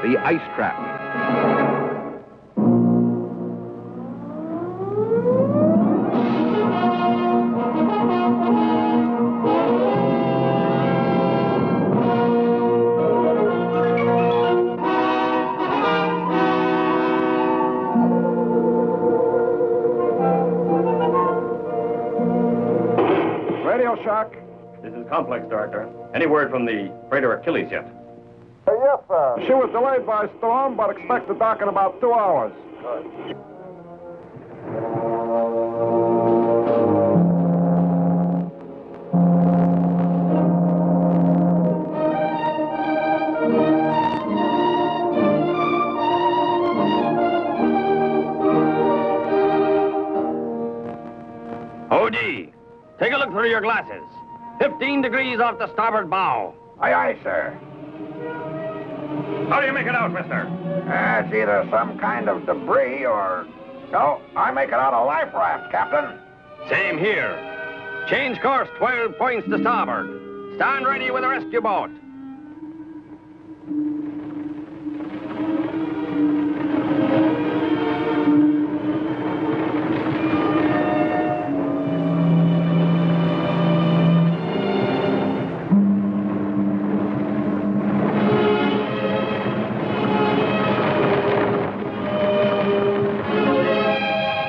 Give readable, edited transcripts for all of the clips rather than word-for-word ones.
the ice trap. Radio Shock. This is Complex, Director. Any word from the freighter Achilles yet? Yes, sir. She was delayed by storm, but expect to dock in about 2 hours. Good. OD, take a look through your glasses. 15 degrees off the starboard bow. Aye, aye, sir. How do you make it out, mister? It's either some kind of debris or... No, I make it out a life raft, Captain. Same here. Change course 12 points to starboard. Stand ready with a rescue boat.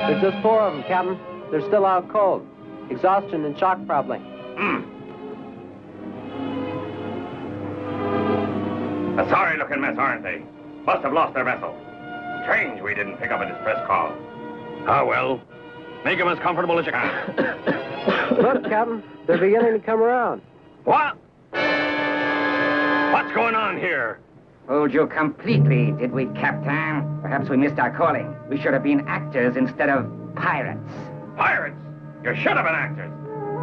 There's just 4 of them, Captain. They're still out cold. Exhaustion and shock, probably. A sorry-looking mess, aren't they? Must have lost their vessel. Strange we didn't pick up a distress call. Ah, well. Make them as comfortable as you can. Look, Captain, they're beginning to come around. What? What's going on here? Fooled you completely, did we, Captain? Perhaps we missed our calling. We should have been actors instead of pirates. Pirates? You should have been actors.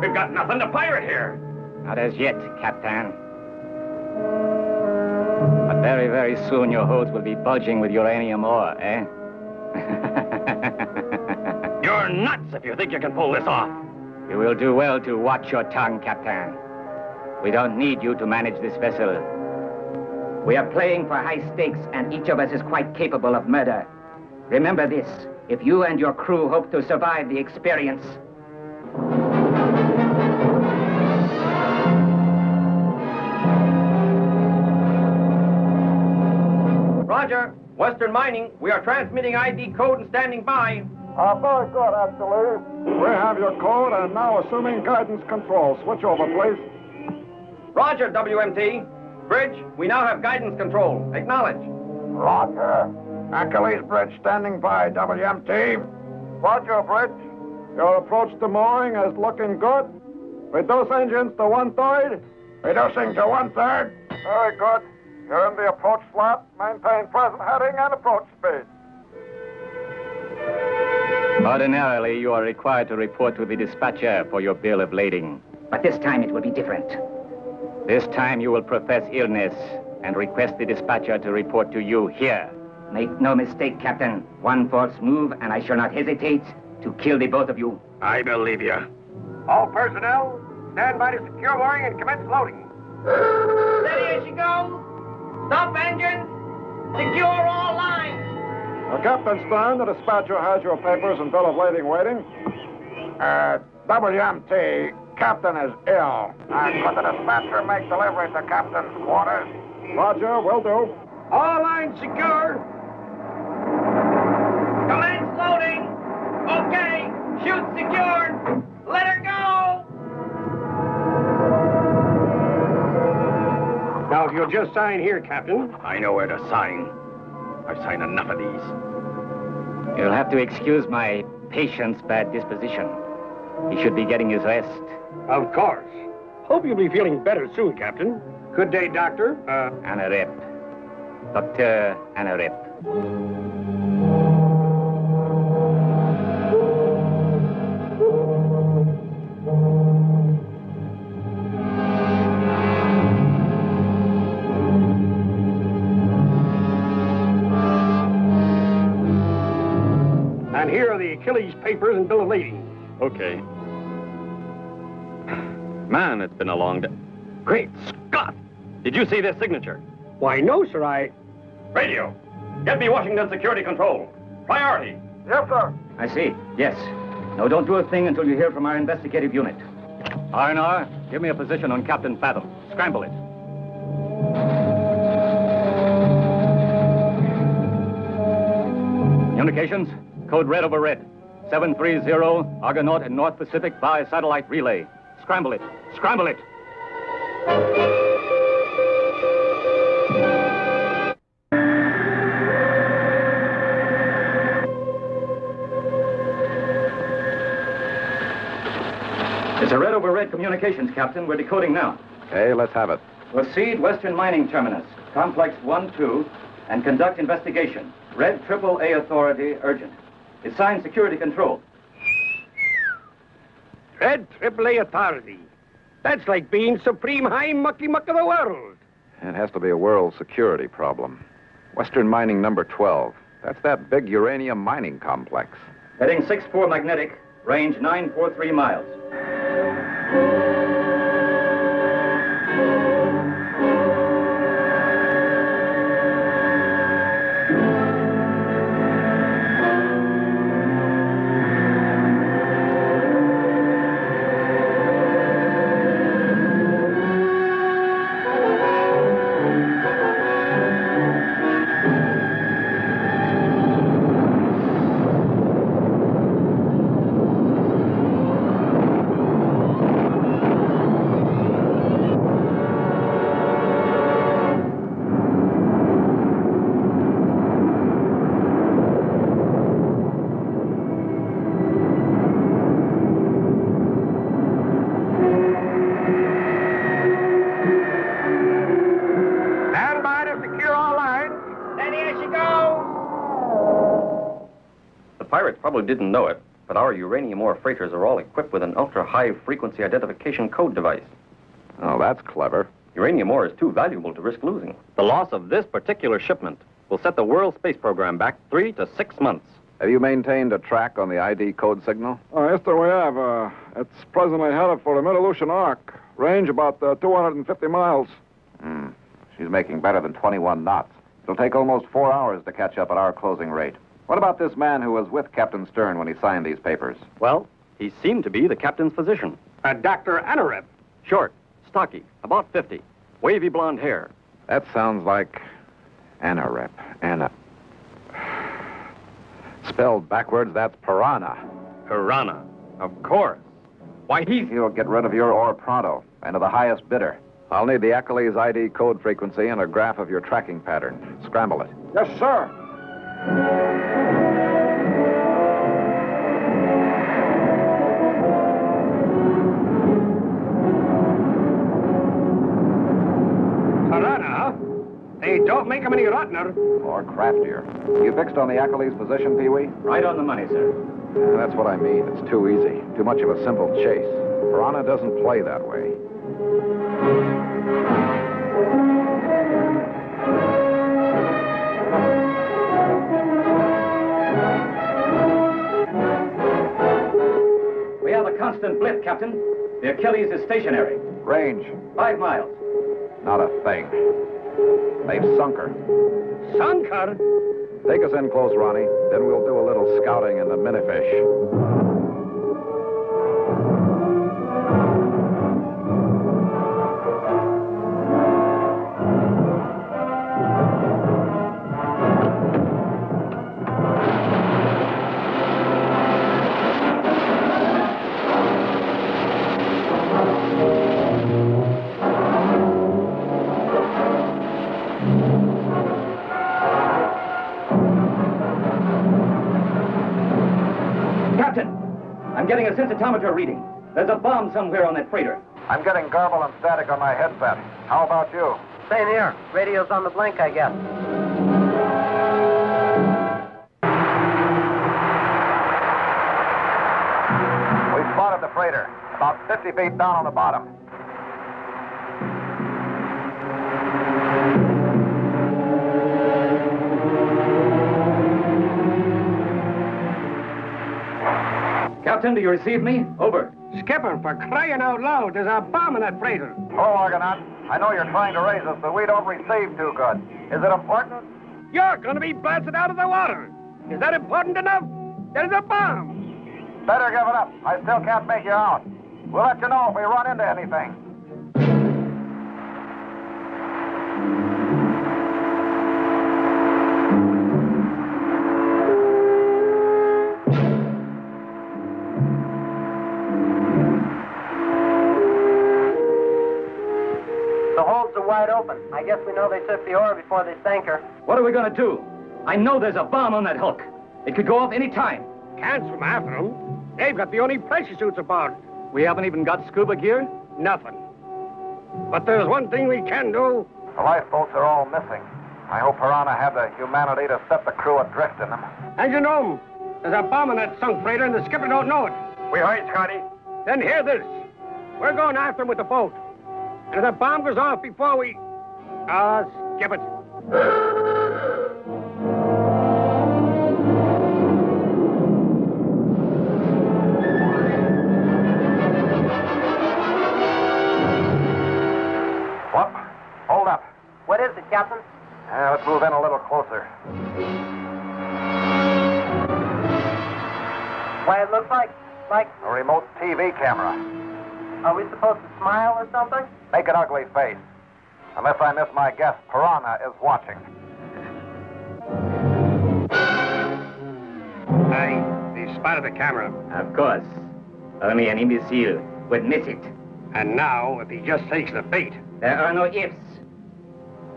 We've got nothing to pirate here. Not as yet, Captain. But very, very soon your holds will be bulging with uranium ore, eh? You're nuts if you think you can pull this off. You will do well to watch your tongue, Captain. We don't need you to manage this vessel. We are playing for high stakes, and each of us is quite capable of murder. Remember this, if you and your crew hope to survive the experience. Roger. Western Mining, we are transmitting ID code and standing by. Very good, actually. We have your code, and now assuming guidance control. Switch over, please. Roger, WMT. Bridge, we now have guidance control. Acknowledge. Roger. Achilles Bridge standing by, WMT. Roger, Bridge. Your approach to mooring is looking good. Reduce engines to 1/3. Reducing to 1/3. Very good. You're in the approach slot. Maintain present heading and approach speed. Ordinarily, you are required to report to the dispatcher for your bill of lading. But this time it will be different. This time you will profess illness and request the dispatcher to report to you here. Make no mistake, Captain. One false move, and I shall not hesitate to kill the both of you. I believe you. All personnel, stand by to secure mooring and commence loading. Steady as you go. Stop engine. Secure all lines. Captain Stern, the dispatcher has your papers and bill of lading waiting. WMT, Captain is ill. Could the dispatcher make delivery to Captain's quarters? Roger, will do. All lines secure. Commence loading. Okay. Chute secured. Let her go. Now, if you'll just sign here, Captain. I know where to sign. I've signed enough of these. You'll have to excuse my patient's bad disposition. He should be getting his rest. Of course. Hope you'll be feeling better soon, Captain. Good day, Doctor. Anarep. Dr. Anarep. And here are the Achilles papers and bill of lading. Okay. Man, it's been a long day. Great Scott! Did you see this signature? Why, no, sir, Radio. Get me Washington Security Control. Priority. Yes, sir. I see. Yes. Now, don't do a thing until you hear from our investigative unit. R&R, give me a position on Captain Fathom. Scramble it. Communications, code red over red. 730, Argonaut and North Pacific by satellite relay. Scramble it. Scramble it. It's a red over red communications, Captain. We're decoding now. Okay, let's have it. Proceed Western Mining Terminus, Complex 1-2, and conduct investigation. Red AAA Authority, urgent. It's signed Security Control. Red AAA Authority. That's like being supreme high mucky-muck of the world. It has to be a world security problem. Western Mining number 12. That's that big uranium mining complex. Heading 6-4 magnetic, range 943 miles. Probably didn't know it, but our uranium ore freighters are all equipped with an ultra-high frequency identification code device. Oh, that's clever. Uranium ore is too valuable to risk losing. The loss of this particular shipment will set the world space program back 3 to 6 months. Have you maintained a track on the ID code signal? Yes, sir, we have. It's presently headed for the Mid-Aleutian Arc. Range about 250 miles. She's making better than 21 knots. It'll take almost 4 hours to catch up at our closing rate. What about this man who was with Captain Stern when he signed these papers? Well, he seemed to be the captain's physician. Dr. Anarep. Short, stocky, about 50, wavy blonde hair. That sounds like Anarep. Spelled backwards, that's piranha. Piranha, of course. Why, You'll get rid of your ore pronto, and to the highest bidder. I'll need the Achilles ID code frequency and a graph of your tracking pattern. Scramble it. Yes, sir. Piranha? They don't make them any rottener. Or craftier. You fixed on the Achilles position, Pee-wee? Right on the money, sir. That's what I mean. It's too easy. Too much of a simple chase. Piranha doesn't play that way. We have a constant blip, Captain. The Achilles is stationary. Range. 5 miles. Not a thing. They've sunk her. Sunk her? Take us in close, Ronnie. Then we'll do a little scouting in the minifish. I'm getting a sensitometer reading. There's a bomb somewhere on that freighter. I'm getting garble and static on my headset. How about you? Same here. Radio's on the blink, I guess. We spotted the freighter. About 50 feet down on the bottom. Captain, do you receive me? Over. Skipper, for crying out loud, there's a bomb in that freighter. Oh, Argonaut. I know you're trying to raise us, but we don't receive too good. Is it important? You're going to be blasted out of the water. Is that important enough? There's a bomb. Better give it up. I still can't make you out. We'll let you know if we run into anything. The holds are wide open. I guess we know they took the ore before they sank her. What are we going to do? I know there's a bomb on that hulk. It could go off any time. Can't swim after them. They've got the only pressure suits aboard. We haven't even got scuba gear? Nothing. But there's one thing we can do. The lifeboats are all missing. I hope Piranha had the humanity to set the crew adrift in them. Engine room. There's a bomb in that sunk freighter and the skipper don't know it. We heard, Scotty. Then hear this. We're going after him with the boat. And if the bomb goes off before we... skip it. What? Hold up. What is it, Captain? Let's move in a little closer. Why, it looks like... A remote TV camera. Are we supposed to smile or something? Make an ugly face. Unless I miss my guess, Piranha is watching. They spotted the camera. Of course. Only an imbecile would miss it. And now, if he just takes the bait... There are no ifs.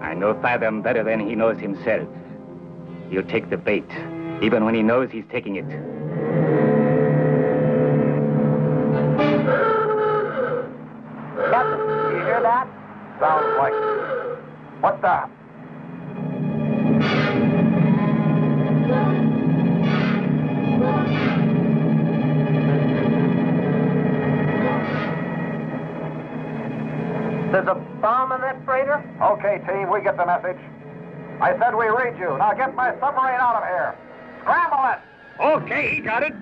I know Fathom better than he knows himself. He'll take the bait, even when he knows he's taking it. Captain, do you hear that? Sounds like... What the... There's a bomb in that freighter? Okay, team, we get the message. I said we read you. Now get my submarine out of here. Scramble it! Okay, he got it.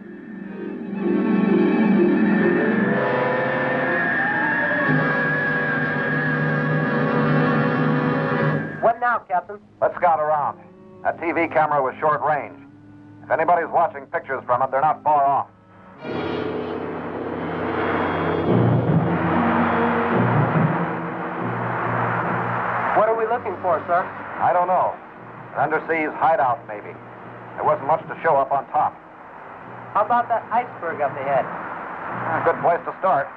What now, Captain? Let's scout around. That TV camera was short range. If anybody's watching pictures from it, they're not far off. What are we looking for, sir? I don't know. An underseas hideout, maybe. There wasn't much to show up on top. How about that iceberg up ahead? A good place to start.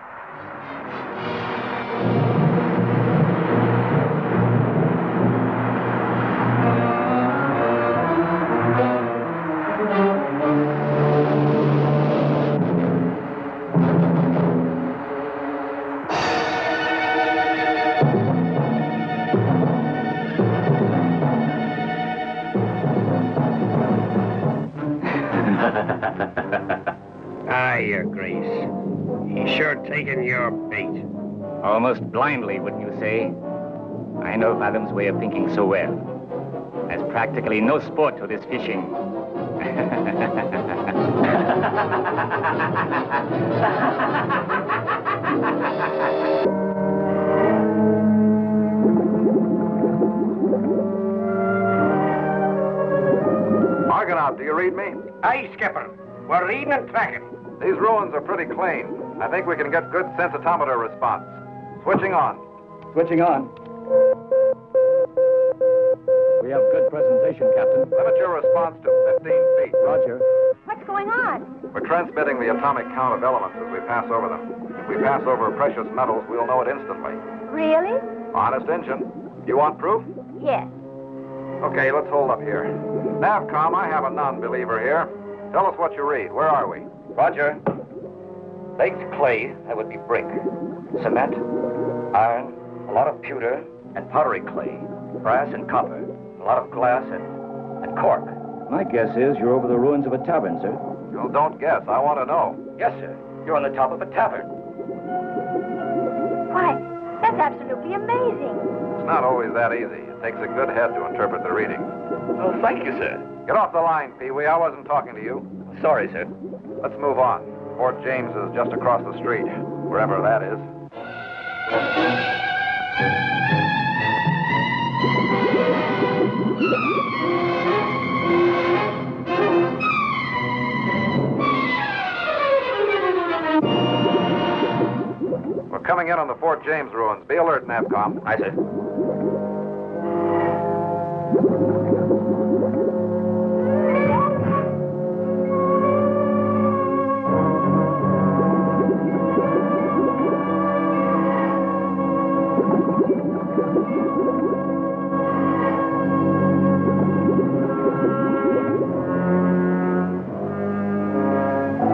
Your Grace. He's sure taken your bait. Almost blindly, wouldn't you say? I know Fathom's way of thinking so well. There's practically no sport to this fishing. Argonaut, do you read me? Aye, Skipper. We're reading and tracking. These ruins are pretty clean. I think we can get good sensitometer response. Switching on. Switching on. We have good presentation, Captain. Limit your response to 15 feet. Roger. What's going on? We're transmitting the atomic count of elements as we pass over them. If we pass over precious metals, we'll know it instantly. Really? Honest engine. You want proof? Yes. Okay, let's hold up here. Navcom, I have a non-believer here. Tell us what you read. Where are we? Roger. Baked clay, that would be brick. Cement, iron, a lot of pewter, and powdery clay. Brass and copper, a lot of glass and cork. My guess is you're over the ruins of a tavern, sir. Well, don't guess. I want to know. Yes, sir. You're on the top of a tavern. Why, that's absolutely amazing. It's not always that easy. It takes a good head to interpret the reading. Oh, thank you, sir. Get off the line, Pee-wee. I wasn't talking to you. Sorry, sir. Let's move on. Fort James is just across the street, wherever that is. going in on the Fort James ruins. Be alert, Navcom. Aye, sir.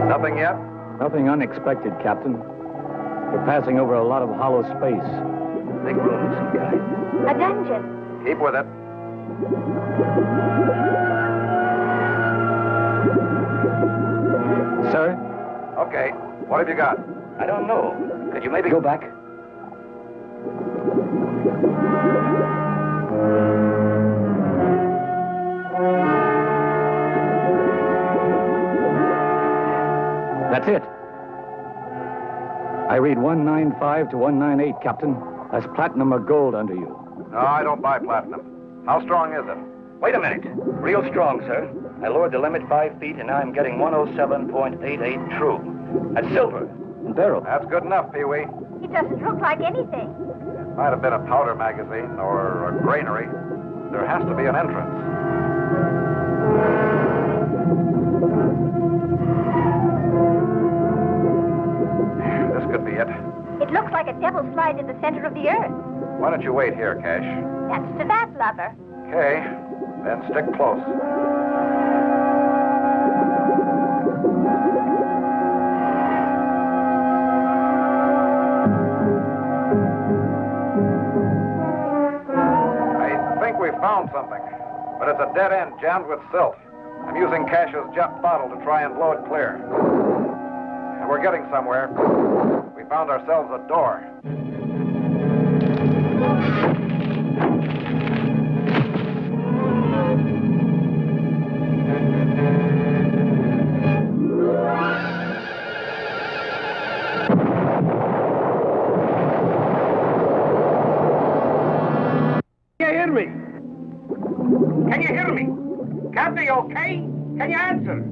Nothing yet? Nothing unexpected, Captain. We're passing over a lot of hollow space. Big room of some kind. A dungeon. Keep with it. Sir? Okay. What have you got? I don't know. Could you maybe Go back. That's it. I read 195 to 198, Captain. That's platinum or gold under you. No, I don't buy platinum. How strong is it? Wait a minute. Real strong, sir. I lowered the limit 5 feet, and now I'm getting 107.88 true. That's silver. And barrel. That's good enough, Pee-wee. It doesn't look like anything. Might have been a powder magazine or a granary. There has to be an entrance. This could be it. It looks like a devil's slide in the center of the earth. Why don't you wait here, Cash? That's to that, lover. Okay, then stick close. I think we found something, but it's a dead end jammed with silt. I'm using Cash's jet bottle to try and blow it clear. And we're getting somewhere. We found ourselves a door. Can you hear me? Captain, you okay? Can you answer?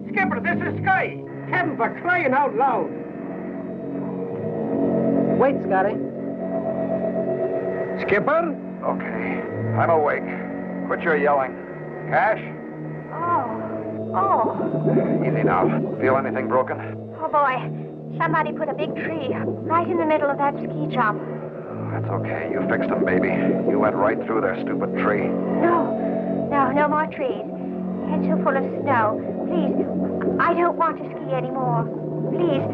Skipper, this is Sky. Heaven for crying out loud. Wait, Scotty. Skipper? Okay, I'm awake. Quit your yelling. Cash? Oh. Easy now. Feel anything broken? Oh, boy. Somebody put a big tree right in the middle of that ski jump. That's okay. You fixed them, baby. You went right through their stupid tree. No more trees. Heads so full of snow. Please, I don't want to ski anymore. Please,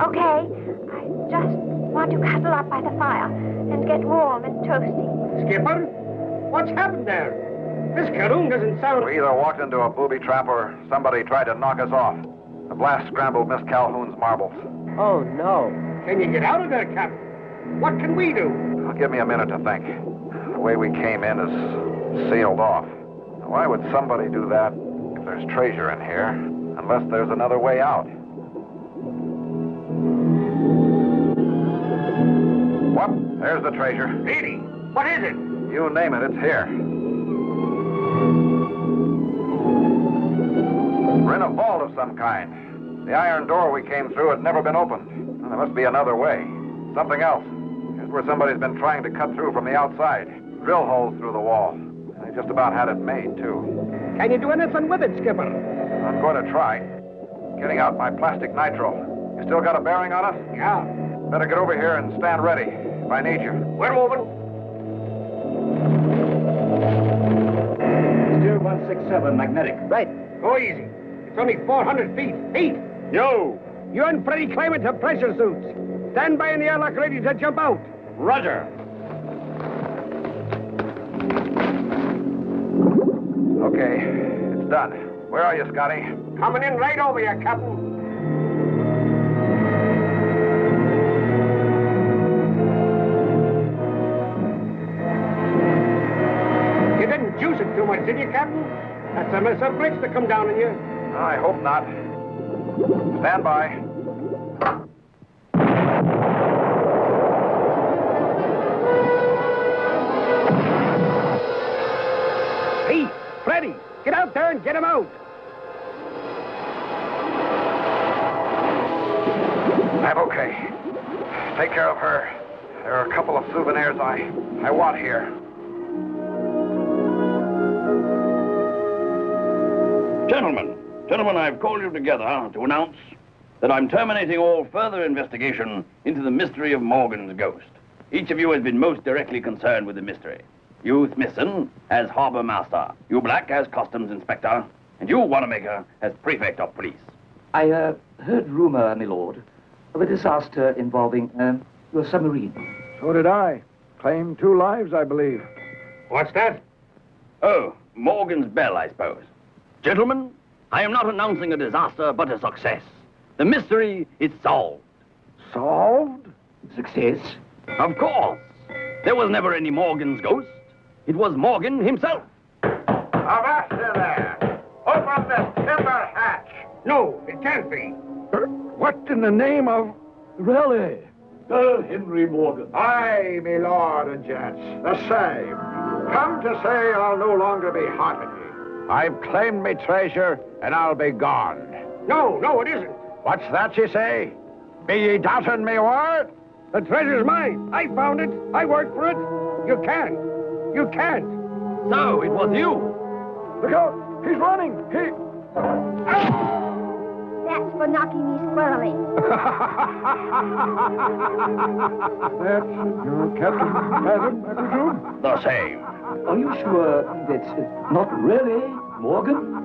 okay? I just want to cuddle up by the fire and get warm and toasty. Skipper? What's happened there? This Karoon doesn't sound... We either walked into a booby trap or somebody tried to knock us off. The blast scrambled Miss Calhoun's marbles. Oh, no. Can you get out of there, Captain? What can we do? Well, give me a minute to think. The way we came in is sealed off. Why would somebody do that if there's treasure in here, unless there's another way out? What? There's the treasure. Really? What is it? You name it, it's here. We're in a vault of some kind. The iron door we came through had never been opened. Well, there must be another way. Something else. Here's where somebody's been trying to cut through from the outside. Drill holes through the wall. They just about had it made, too. Can you do anything with it, Skipper? I'm going to try. Getting out my plastic nitro. You still got a bearing on us? Yeah. Better get over here and stand ready if I need you. We're moving. Steer 167, magnetic. Right. Go easy. It's only 400 feet. Feet! Yo! You and Freddie climb into pressure suits. Stand by in the airlock ready to jump out. Roger. Okay, it's done. Where are you, Scotty? Coming in right over you, Captain. You didn't juice it too much, did you, Captain? That's a mess of bricks to come down on you. I hope not. Stand by. Pete, Freddie, get out there and get him out. I'm okay. Take care of her. There are a couple of souvenirs I want here. Gentlemen, I've called you together to announce that I'm terminating all further investigation into the mystery of Morgan's ghost. Each of you has been most directly concerned with the mystery. You, Smithson, as Harbour Master. You, Black, as Customs Inspector. And you, Wanamaker, as Prefect of Police. I heard rumor, my lord, of a disaster involving your submarine. So did I. Claimed 2 lives, I believe. What's that? Oh, Morgan's bell, I suppose. Gentlemen, I am not announcing a disaster, but a success. The mystery is solved. Solved? Success? Of course. There was never any Morgan's ghost. It was Morgan himself. Avast there! Open this timber hatch! No, it can't be. What in the name of... Really? Sir Henry Morgan. Aye, me lord and gents, the same. Come to say I'll no longer be haunting ye. I've claimed me treasure, and I'll be gone. No, it isn't. What's that you say? Be ye doubting me word? The treasure's mine. I found it. I worked for it. You can't. So, it was you. Look out! He's running! That's for knocking me squirrely. That's your Captain Fathom, I presume? The same. Are you sure that's not really Morgan?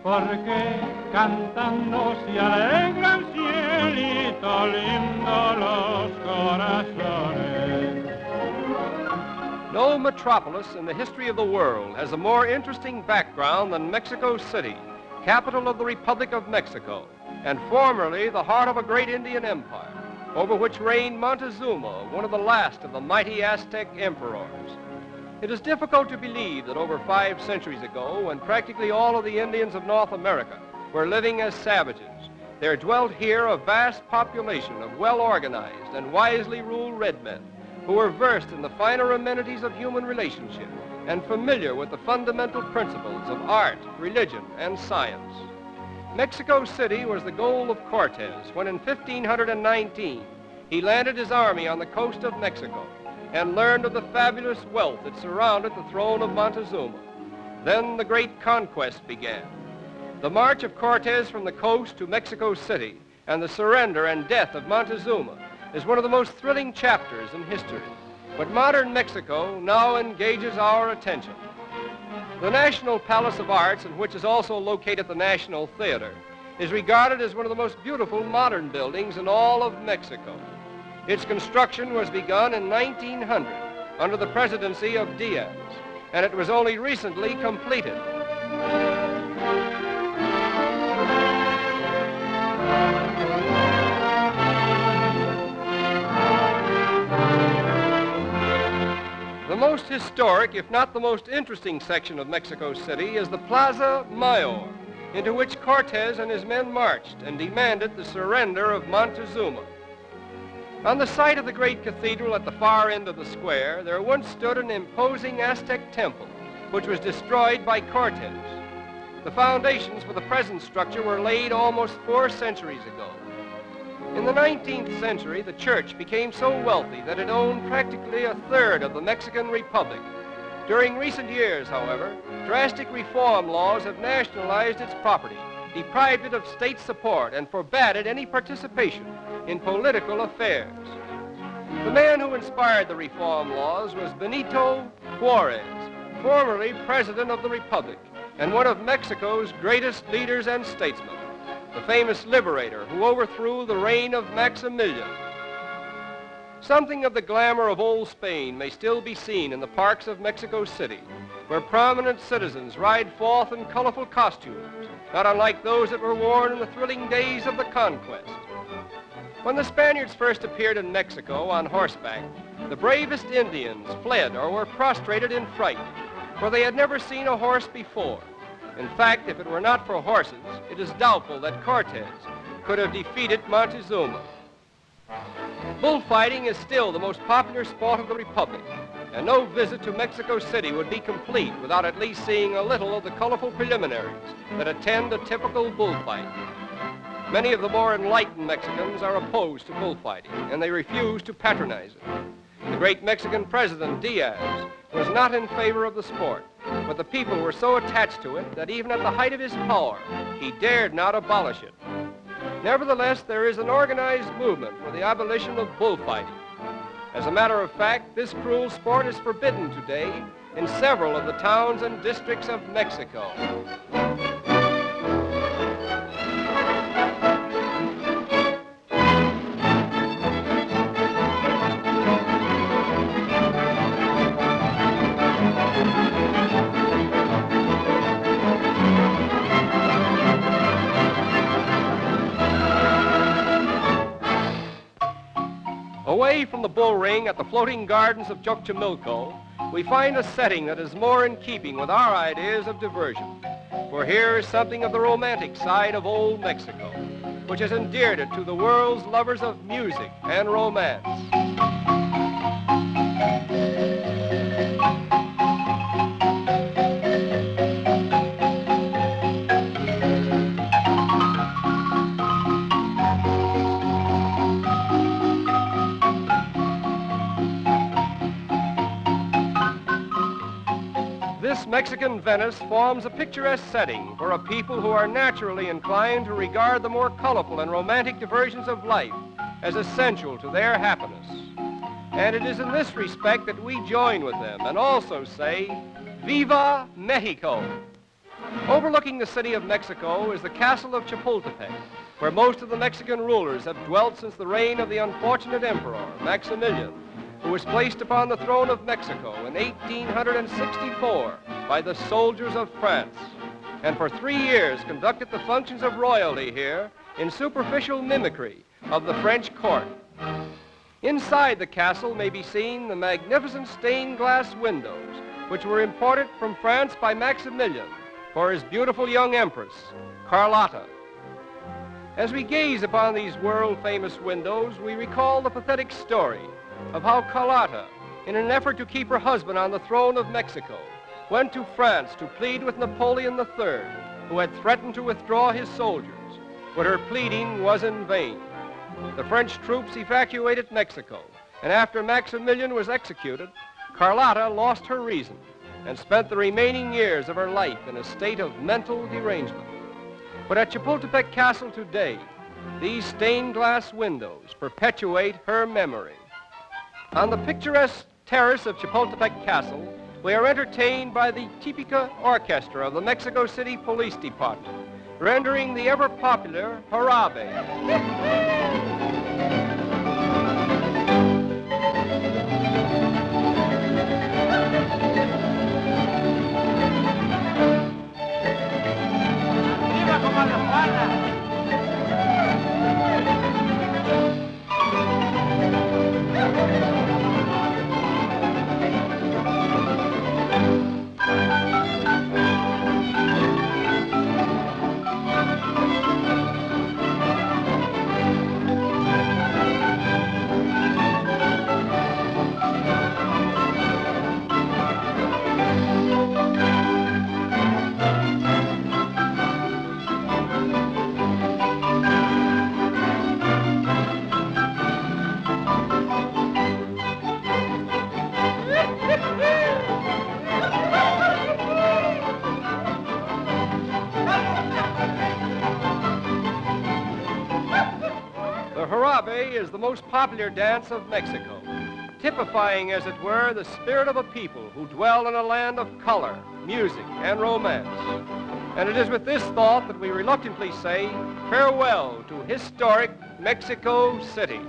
Porque cantando se alegra el cielito lindo los corazones. No metropolis in the history of the world has a more interesting background than Mexico City, capital of the Republic of Mexico, and formerly the heart of a great Indian empire, over which reigned Montezuma, one of the last of the mighty Aztec emperors. It is difficult to believe that over 5 centuries ago, when practically all of the Indians of North America were living as savages, there dwelt here a vast population of well-organized and wisely ruled red men who were versed in the finer amenities of human relationship and familiar with the fundamental principles of art, religion, and science. Mexico City was the goal of Cortez when in 1519 he landed his army on the coast of Mexico and learned of the fabulous wealth that surrounded the throne of Montezuma. Then the great conquest began. The march of Cortez from the coast to Mexico City and the surrender and death of Montezuma is one of the most thrilling chapters in history. But modern Mexico now engages our attention. The National Palace of Arts, in which is also located the National Theater, is regarded as one of the most beautiful modern buildings in all of Mexico. Its construction was begun in 1900 under the presidency of Diaz, and it was only recently completed. The most historic, if not the most interesting section of Mexico City is the Plaza Mayor, into which Cortez and his men marched and demanded the surrender of Montezuma. On the site of the great cathedral at the far end of the square, there once stood an imposing Aztec temple, which was destroyed by Cortez. The foundations for the present structure were laid almost 4 centuries ago. In the 19th century, the church became so wealthy that it owned practically 1/3 of the Mexican Republic. During recent years, however, drastic reform laws have nationalized its property, deprived it of state support, and forbade it any participation in political affairs. The man who inspired the reform laws was Benito Juarez, formerly president of the Republic and one of Mexico's greatest leaders and statesmen, the famous liberator who overthrew the reign of Maximilian. Something of the glamour of old Spain may still be seen in the parks of Mexico City, where prominent citizens ride forth in colorful costumes, not unlike those that were worn in the thrilling days of the conquest. When the Spaniards first appeared in Mexico on horseback, the bravest Indians fled or were prostrated in fright, for they had never seen a horse before. In fact, if it were not for horses, it is doubtful that Cortez could have defeated Montezuma. Bullfighting is still the most popular sport of the Republic, and no visit to Mexico City would be complete without at least seeing a little of the colorful preliminaries that attend a typical bullfight. Many of the more enlightened Mexicans are opposed to bullfighting, and they refuse to patronize it. The great Mexican president, Diaz, was not in favor of the sport, but the people were so attached to it that even at the height of his power, he dared not abolish it. Nevertheless, there is an organized movement for the abolition of bullfighting. As a matter of fact, this cruel sport is forbidden today in several of the towns and districts of Mexico. Away from the bull ring at the floating gardens of Xochimilco, we find a setting that is more in keeping with our ideas of diversion. For here is something of the romantic side of old Mexico, which has endeared it to the world's lovers of music and romance. This Mexican Venice forms a picturesque setting for a people who are naturally inclined to regard the more colorful and romantic diversions of life as essential to their happiness. And it is in this respect that we join with them and also say, Viva Mexico! Overlooking the city of Mexico is the castle of Chapultepec, where most of the Mexican rulers have dwelt since the reign of the unfortunate emperor, Maximilian, who was placed upon the throne of Mexico in 1864 by the soldiers of France, and for 3 years conducted the functions of royalty here in superficial mimicry of the French court. Inside the castle may be seen the magnificent stained glass windows, which were imported from France by Maximilian for his beautiful young empress, Carlotta. As we gaze upon these world-famous windows, we recall the pathetic story of how Carlotta, in an effort to keep her husband on the throne of Mexico, went to France to plead with Napoleon III, who had threatened to withdraw his soldiers, but her pleading was in vain. The French troops evacuated Mexico, and after Maximilian was executed, Carlotta lost her reason and spent the remaining years of her life in a state of mental derangement. But at Chapultepec Castle today, these stained glass windows perpetuate her memory. On the picturesque terrace of Chapultepec Castle, we are entertained by the Tipica Orchestra of the Mexico City Police Department, rendering the ever-popular Jarabe. The Jarabe is the most popular dance of Mexico. typifying, as it were, the spirit of a people who dwell in a land of color, music, and romance. And it is with this thought that we reluctantly say farewell to historic Mexico City.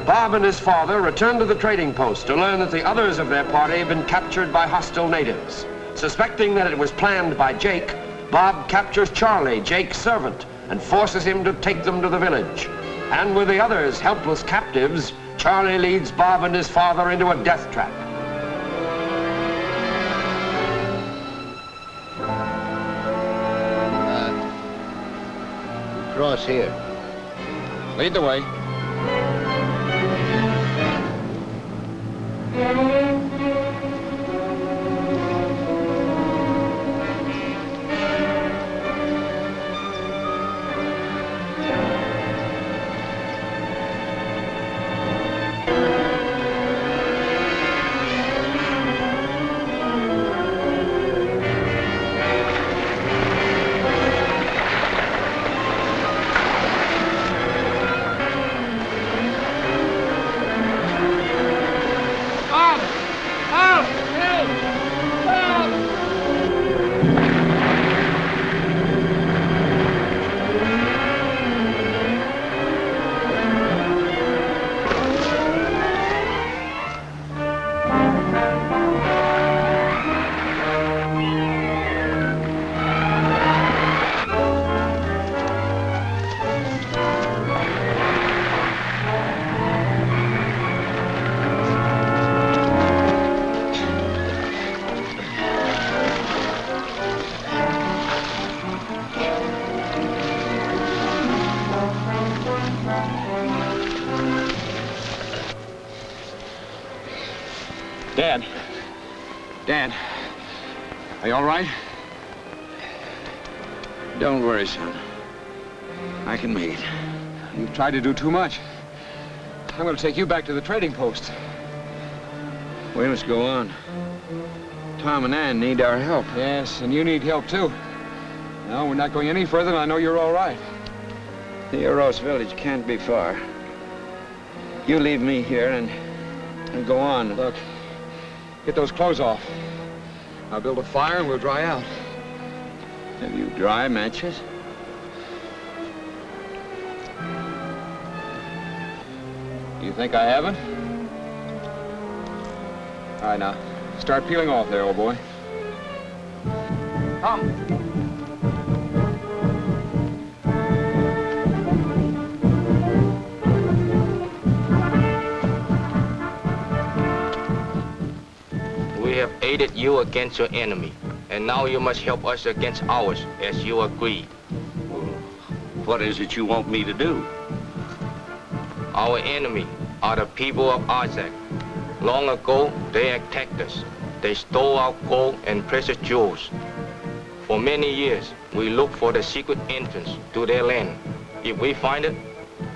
Bob and his father returned to the trading post to learn that the others of their party had been captured by hostile natives. Suspecting that it was planned by Jake, Bob captures Charlie, Jake's servant, and forces him to take them to the village. And with the others helpless captives, Charlie leads Bob and his father into a death trap. Cross here. Lead the way. Dad, are you all right? Don't worry, son. I can make it. You've tried to do too much. I'm going to take you back to the trading post. We must go on. Tom and Ann need our help. Yes, and you need help, too. No, we're not going any further, and I know you're all right. The Eros village can't be far. You leave me here and go on. Look, get those clothes off. I'll build a fire and we'll dry out. Have you dry matches? You think I haven't? All right, now, start peeling off there, old boy. Come. We have aided you against your enemy, and now you must help us against ours, as you agreed. What is it you want me to do? Our enemy are the people of Isaac. Long ago, they attacked us. They stole our gold and precious jewels. For many years, we looked for the secret entrance to their land. If we find it,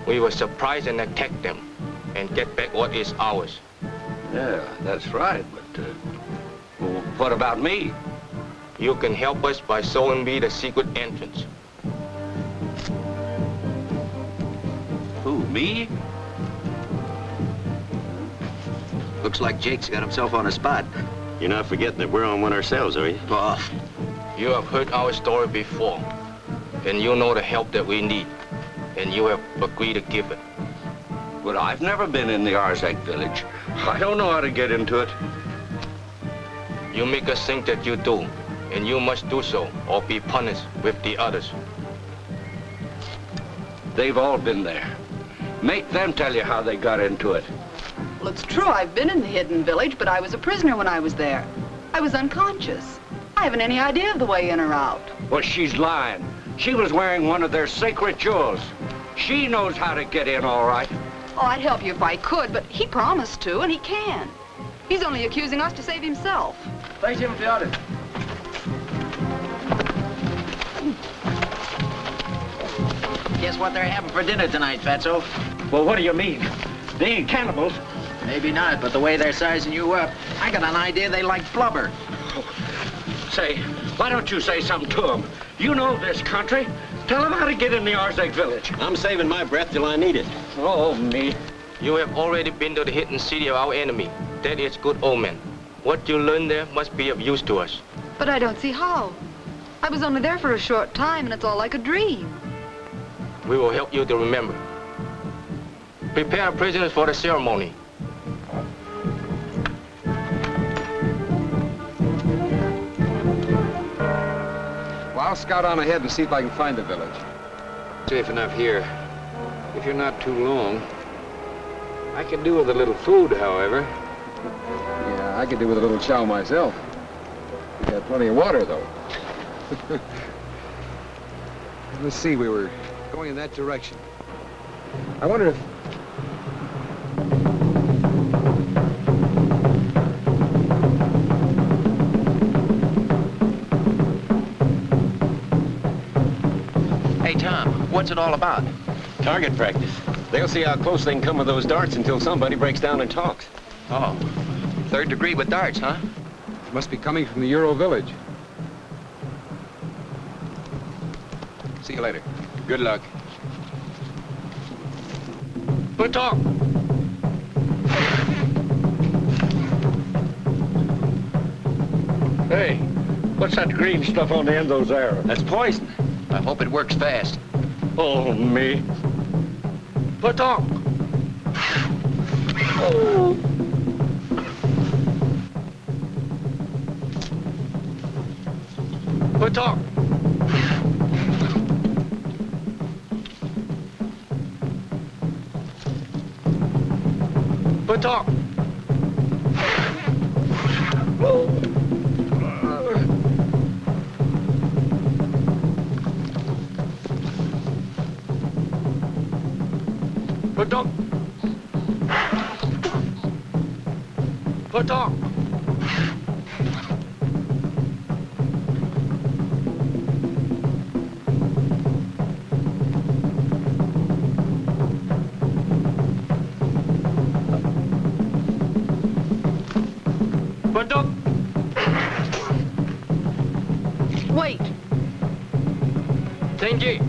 we will surprise and attack them and get back what is ours. Yeah, that's right, but well, what about me? You can help us by showing me the secret entrance. Who, me? Looks like Jake's got himself on a spot. You're not forgetting that we're on one ourselves, are you? You have heard our story before. and you know the help that we need, and you have agreed to give it. But I've never been in the Arzak village. I don't know how to get into it. You make us think that you do, and you must do so, or be punished with the others. They've all been there. Make them tell you how they got into it. Well, it's true, I've been in the hidden village, but I was a prisoner when I was there. I was unconscious. I haven't any idea of the way in or out. Well, she's lying. She was wearing one of their sacred jewels. She knows how to get in, all right. Oh, I'd help you if I could, but he promised to, and he can. He's only accusing us to save himself. Thanks him for the order. Guess what they're having for dinner tonight, Fatso? Well, what do you mean? They ain't cannibals. Maybe not, but the way they're sizing you up, I got an idea they like blubber. Say, why don't you say something to them? You know this country. Tell them how to get in the Arzak village. I'm saving my breath till I need it. Oh, me. You have already been to the hidden city of our enemy. That is good omen. What you learn there must be of use to us. But I don't see how. I was only there for a short time, and it's all like a dream. We will help you to remember. Prepare our prisoners for the ceremony. Well, I'll scout on ahead and see if I can find the village. Safe enough here. If you're not too long. I could do with a little food, however. Yeah, I could do with a little chow myself. We got plenty of water, though. Let's see, we were going in that direction. I wonder if... Hey, Tom, what's it all about? Target practice. They'll see how close they can come with those darts until somebody breaks down and talks. Oh, third degree with darts, huh? It must be coming from the Euro village. See you later. Good luck. Good talk. Hey, what's that green stuff on the end of those arrows? That's poison. I hope it works fast. Oh, me. Put on. Put on. Put on. Put on. Put on. Put on. Wait. Tenji.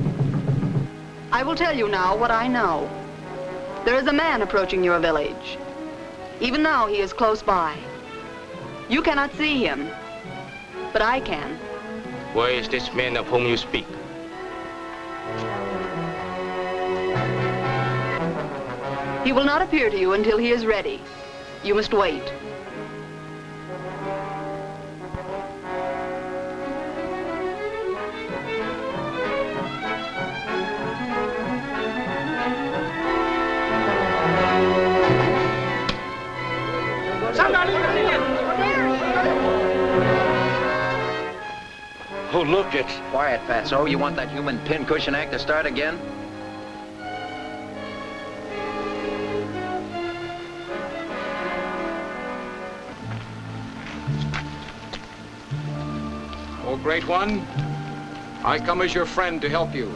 I will tell you now what I know. There is a man approaching your village. Even now, he is close by. You cannot see him, but I can. Where is this man of whom you speak? He will not appear to you until he is ready. You must wait. Oh, look, it's... Quiet, Fatso. You want that human pincushion act to start again? Oh, Great One, I come as your friend to help you.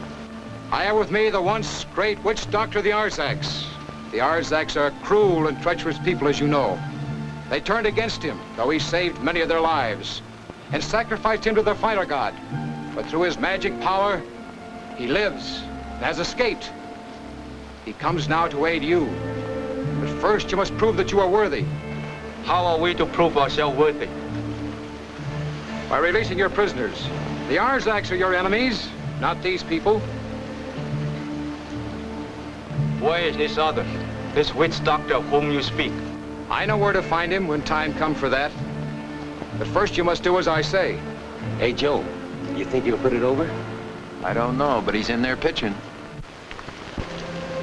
I have with me the once great witch doctor, the Arzaks. The Arzaks are cruel and treacherous people, as you know. They turned against him, though he saved many of their lives, and sacrificed him to their fire god. But through his magic power, he lives and has escaped. He comes now to aid you. But first, you must prove that you are worthy. How are we to prove ourselves worthy? By releasing your prisoners. The Arzaks are your enemies, Not these people. Where is this other? This witch doctor of whom you speak? I know where to find him when time comes for that. But first you must do as I say. Hey, Joe, you think he'll put it over? I don't know, but he's in there pitching.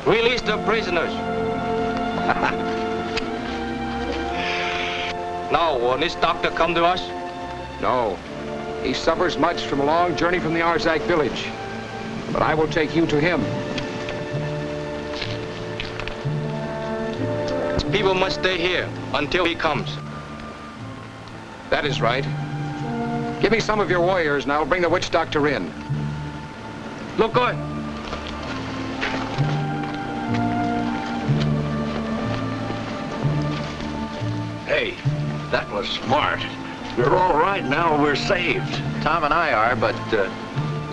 Release the prisoners. Now, will this doctor come to us? No. He suffers much from a long journey from the Arzak village. But I will take you to him. People must stay here until he comes. That is right. Give me some of your warriors and I'll bring the witch doctor in. Look good. Hey, that was smart. We're all right now. We're saved. Tom and I are, but,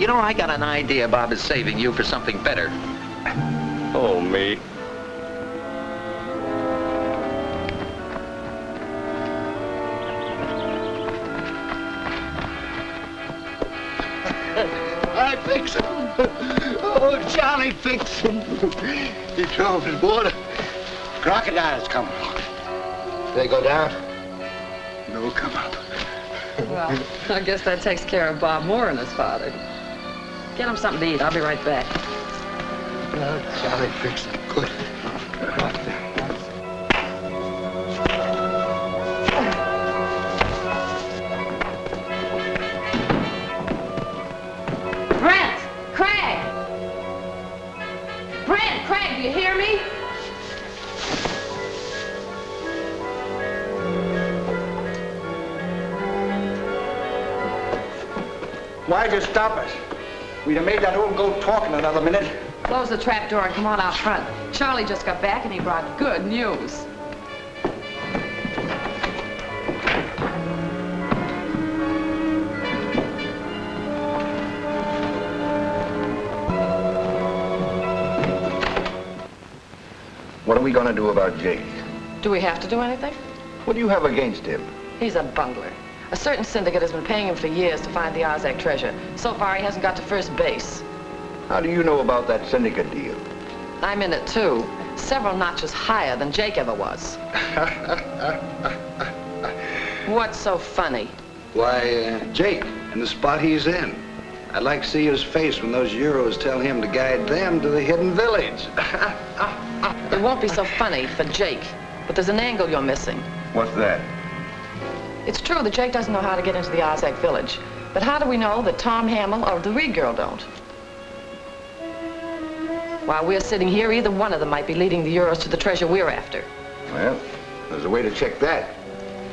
you know, I got an idea Bob is saving you for something better. Oh, me. I fix him. Oh, Charlie fixed him. He drove his water. Crocodiles come. They go down. No, come up. Well, I guess that takes care of Bob Moore and his father. Get him something to eat. I'll be right back. Oh, Charlie fixed him. Good. Do you hear me? Why'd you stop us? We'd have made that old goat talk in another minute. Close the trap door and come on out front. Charlie just got back and he brought good news. What are we going to do about Jake? Do we have to do anything? What do you have against him? He's a bungler. A certain syndicate has been paying him for years to find the Arzak treasure. So far, he hasn't got to first base. How do you know about that syndicate deal? I'm in it, too. Several notches higher than Jake ever was. What's so funny? Why, Jake, and the spot he's in. I'd like to see his face when those Euros tell him to guide them to the hidden village. It won't be so funny for Jake, but there's an angle you're missing. What's that? It's true that Jake doesn't know how to get into the Arzak village, but how do we know that Tom Hamill or the Reed girl don't? While we're sitting here, either one of them might be leading the Euros to the treasure we're after. Well, there's a way to check that.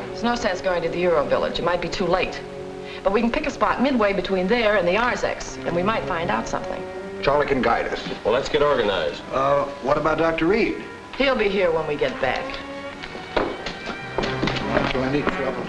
There's no sense going to the Euro village. It might be too late. But we can pick a spot midway between there and the Arzaks, and we might find out something. Charlie can guide us. Well, let's get organized. What about Dr. Reed? He'll be here when we get back. Plenty of trouble.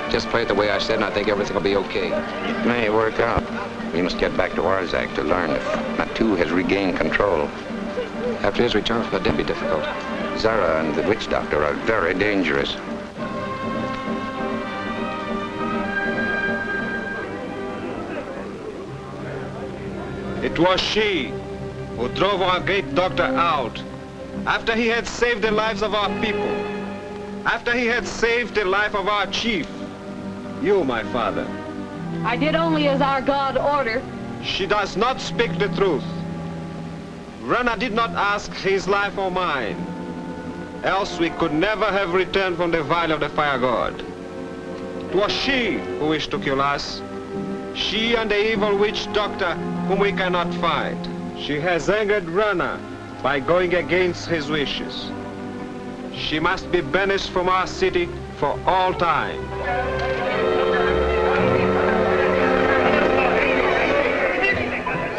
Just play it the way I said, and I think everything will be okay. It may work out. We must get back to Arzak to learn if Natu has regained control. After his return, that'd be difficult. Zara and the witch doctor are very dangerous. It was she who drove our great doctor out after he had saved the lives of our people, after he had saved the life of our chief. You, my father. I did only as our God ordered. She does not speak the truth. Rana did not ask his life or mine. Else we could never have returned from the Valley of the Fire God. It was she who wished to kill us. She and the evil witch doctor whom we cannot find. She has angered Rana by going against his wishes. She must be banished from our city for all time.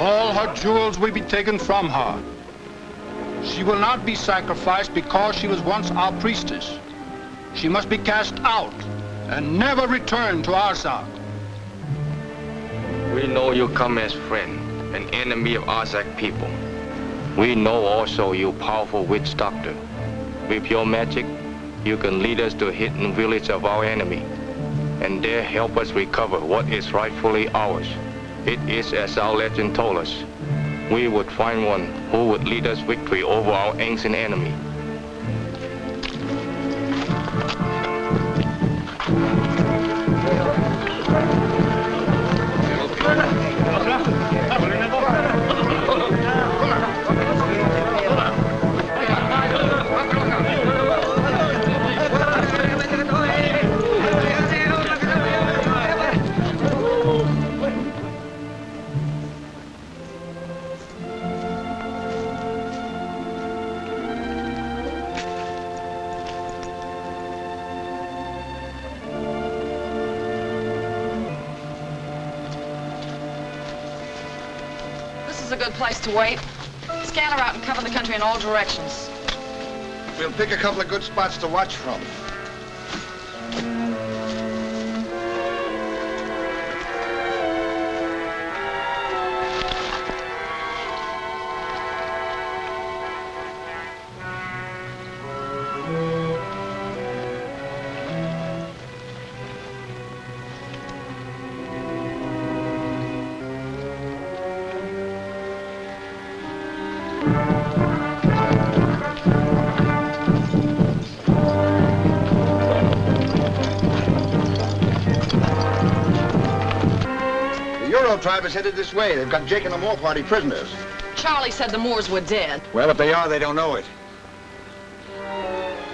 All her jewels will be taken from her. She will not be sacrificed because she was once our priestess. She must be cast out and never return to Arzak. We know you come as friend, an enemy of Arzak people. We know also you powerful witch doctor. With your magic, you can lead us to a hidden village of our enemy, and there help us recover what is rightfully ours. It is as our legend told us. We would find one who would lead us victory over our ancient enemy. This is a good place to wait. Scan her out and cover the country in all directions. We'll pick a couple of good spots to watch from. Tribe is headed this way. They've got Jake and the Moore party prisoners. Charlie said the Moors were dead. Well, if they are, they don't know it.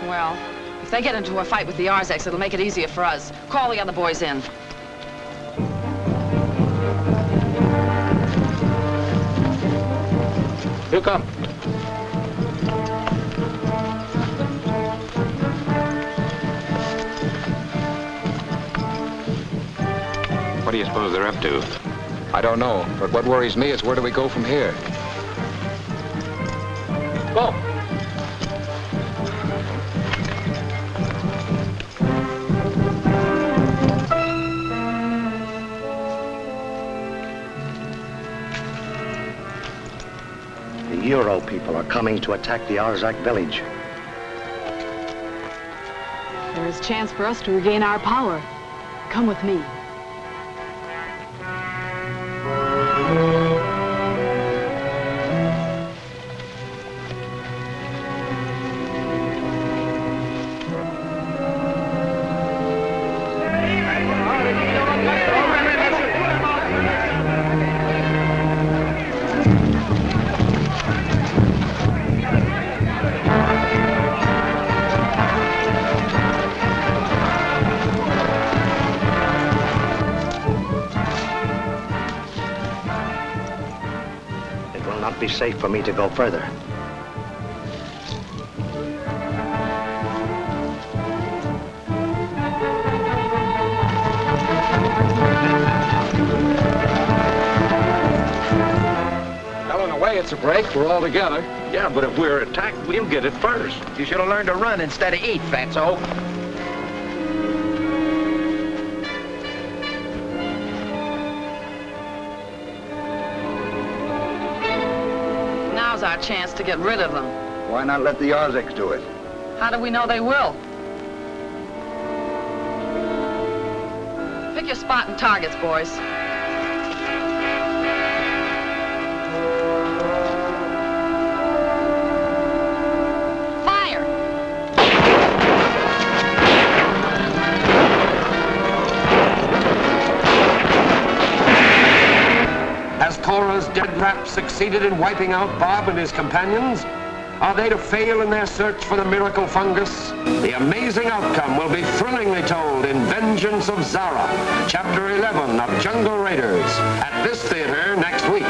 Well, if they get into a fight with the Arzaks, it'll make it easier for us. Call the other boys in. You come. What do you suppose they're up to? I don't know, but what worries me is where do we go from here? Go! The Euro people are coming to attack the Arzak village. There is chance for us to regain our power. Come with me. Be safe for me to go further. Well, in a way, it's a break. We're all together. Yeah, but if we're attacked, we'll get it first. You should have learned to run instead of eat, fatso. Now's our chance to get rid of them. Why not let the Arzaks do it? How do we know they will? Pick your spot and targets, boys. Fire! Has Cora's dead rap succeeded in wiping out Bob and his companions? Are they to fail in their search for the miracle fungus? The amazing outcome will be thrillingly told in Vengeance of Zara, Chapter 11 of Jungle Raiders, at this theater next week.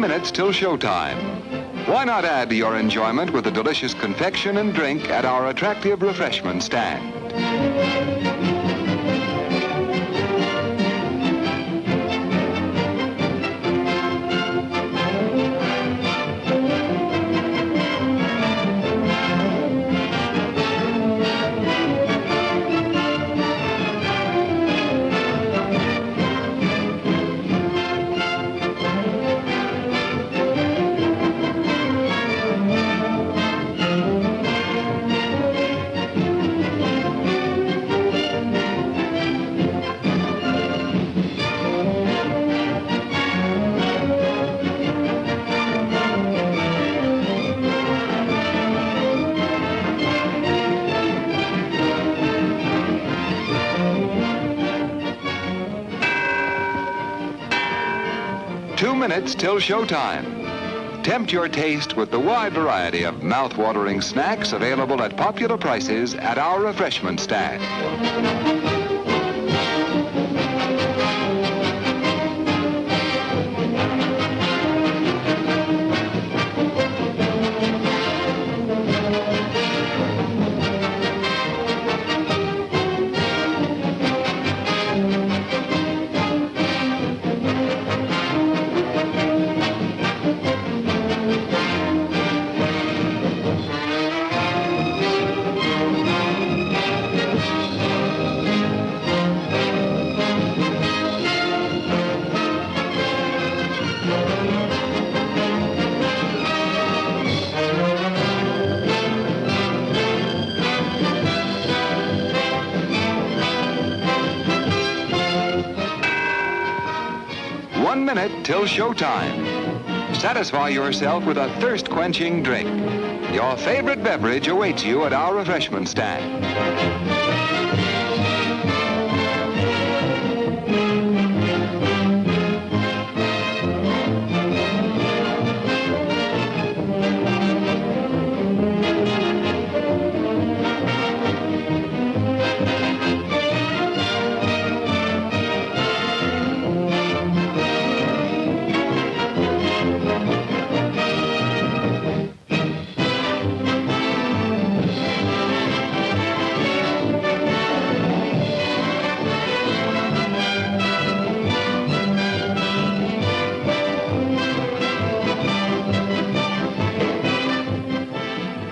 minutes till showtime. Why not add to your enjoyment with a delicious confection and drink at our attractive refreshment stand? 2 minutes till showtime. Tempt your taste with the wide variety of mouth-watering snacks available at popular prices at our refreshment stand. Till showtime. Satisfy yourself with a thirst-quenching drink. Your favorite beverage awaits you at our refreshment stand.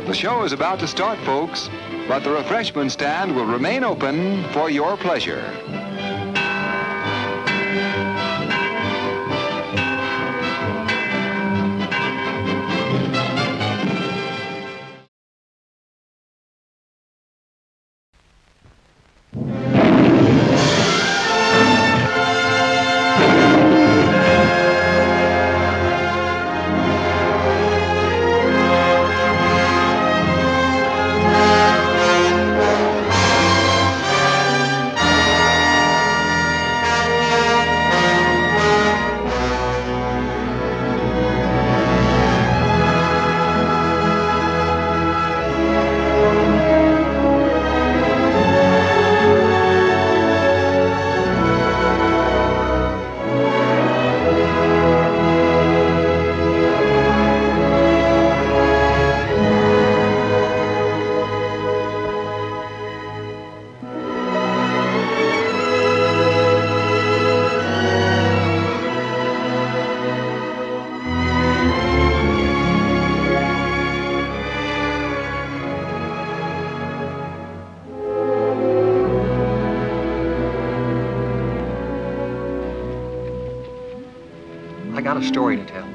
The show is about to start, folks, but the refreshment stand will remain open for your pleasure. A story to tell.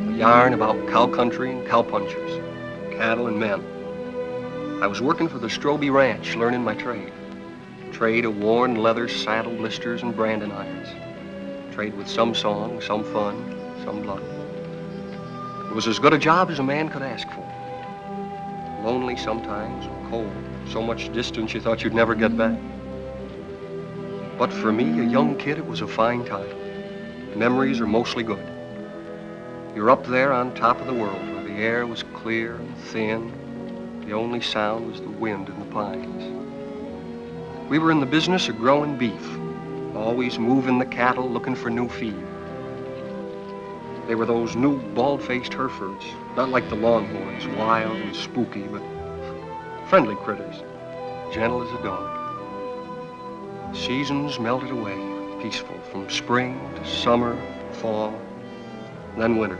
A yarn about cow country and cowpunchers, cattle and men. I was working for the Stroby Ranch, learning my trade. Trade of worn leather saddle blisters and branding irons. Trade with some song, some fun, some blood. It was as good a job as a man could ask for. Lonely sometimes, cold, so much distance you thought you'd never get back. But for me, a young kid, it was a fine time. Memories are mostly good. You're up there on top of the world where the air was clear and thin. The only sound was the wind in the pines. We were in the business of growing beef, always moving the cattle looking for new feed. They were those new bald-faced Herefords, not like the Longhorns, wild and spooky, but friendly critters, gentle as a dog. Seasons melted away, peaceful, from spring to summer, fall, then winter.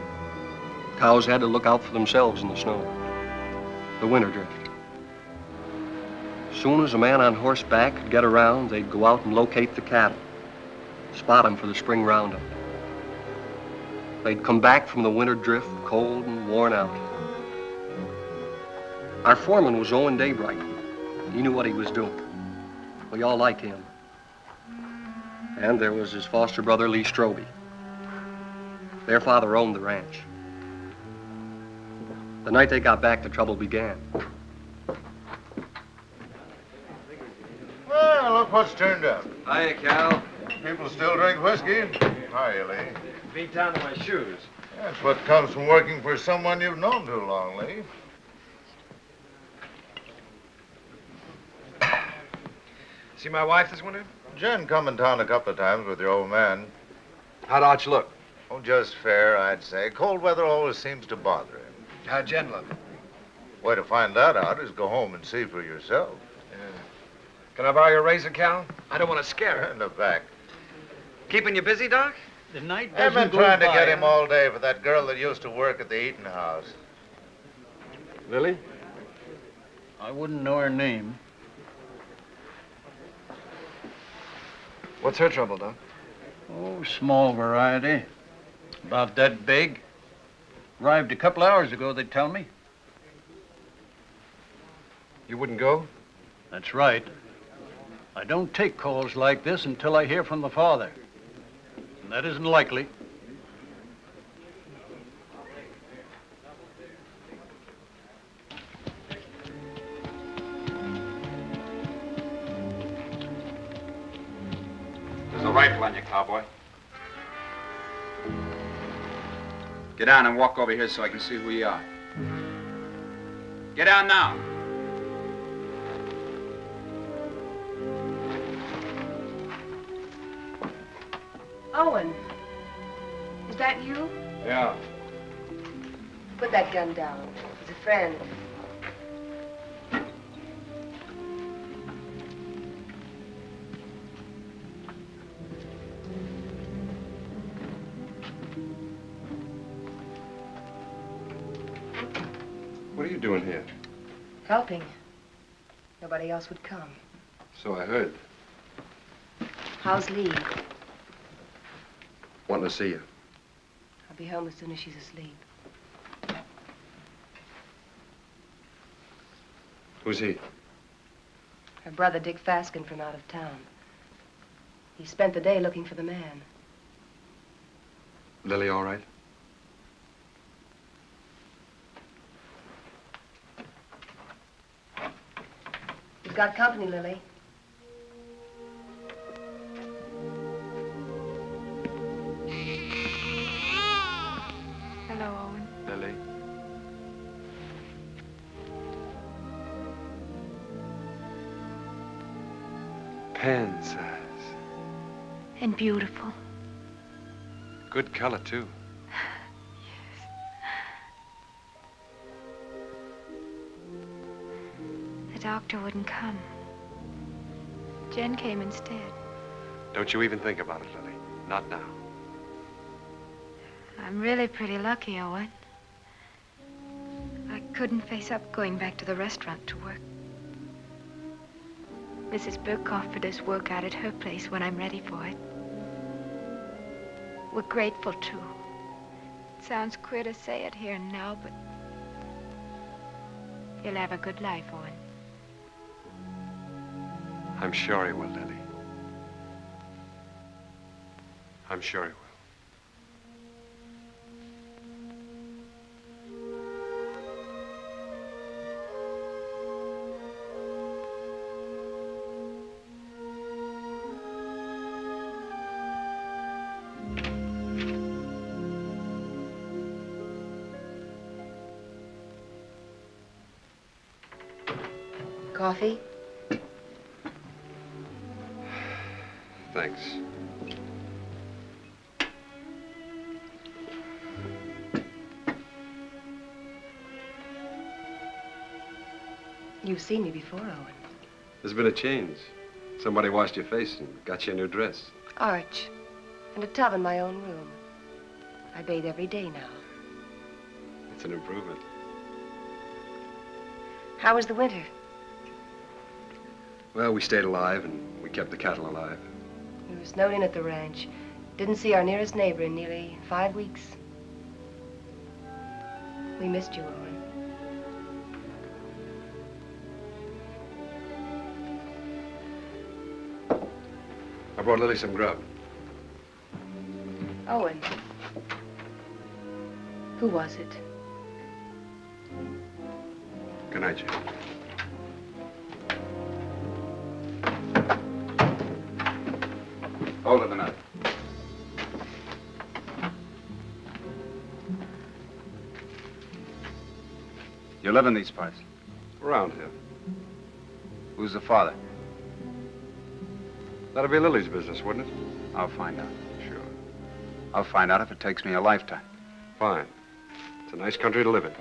Cows had to look out for themselves in the snow. The winter drift. As soon as a man on horseback could get around, they'd go out and locate the cattle, spot them for the spring roundup. They'd come back from the winter drift, cold and worn out. Our foreman was Owen Daybright. He knew what he was doing. We all liked him. And there was his foster brother, Lee Stroby. Their father owned the ranch. The night they got back, the trouble began. Well, look what's turned up. Hiya, Cal. People still drink whiskey. Hiya, Lee. Beat down to my shoes. That's what comes from working for someone you've known too long, Lee. See my wife this winter? Jen come in town a couple of times with your old man. How'd Arch look? Oh, just fair, I'd say. Cold weather always seems to bother him. How'd Jen look? Way to find that out is go home and see for yourself. Yeah. Can I borrow your razor, Cal? I don't want to scare her. In the back. Keeping you busy, Doc? The night I've doesn't been go trying to by, get him huh? all day for that girl that used to work at the eating house. Lily? I wouldn't know her name. What's her trouble, Doc? Oh, small variety. About that big. Arrived a couple hours ago, they tell me. You wouldn't go? That's right. I don't take calls like this until I hear from the father. And that isn't likely. There's a rifle on you, cowboy. Get down and walk over here so I can see who you are. Get down now. Owen, is that you? Yeah. Put that gun down. He's a friend. What are you doing here? Helping. Nobody else would come. So I heard. How's Lee? Wanting to see you. I'll be home as soon as she's asleep. Who's he? Her brother, Dick Faskin, from out of town. He spent the day looking for the man. Lily all right? He's got company, Lily. Hello, Owen. Lily. Pen size. And beautiful. Good color, too. The doctor wouldn't come. Jen came instead. Don't you even think about it, Lily. Not now. I'm really pretty lucky, Owen. I couldn't face up going back to the restaurant to work. Mrs. Burke offered us work out at her place when I'm ready for it. We're grateful, too. It sounds queer to say it here and now, but you'll have a good life, Owen. I'm sure he will, Lily. I'm sure he will. Coffee? Thanks. You've seen me before, Owen. There's been a change. Somebody washed your face and got you a new dress. Arch. And a tub in my own room. I bathe every day now. It's an improvement. How was the winter? Well, we stayed alive and we kept the cattle alive. We were snowed in at the ranch. Didn't see our nearest neighbor in nearly 5 weeks. We missed you, Owen. I brought Lily some grub. Owen. Who was it? Good night, Jane. Hold it a minute. You live in these parts? Around here. Who's the father? That'll be Lily's business, wouldn't it? I'll find out. Sure. I'll find out if it takes me a lifetime. Fine. It's a nice country to live in.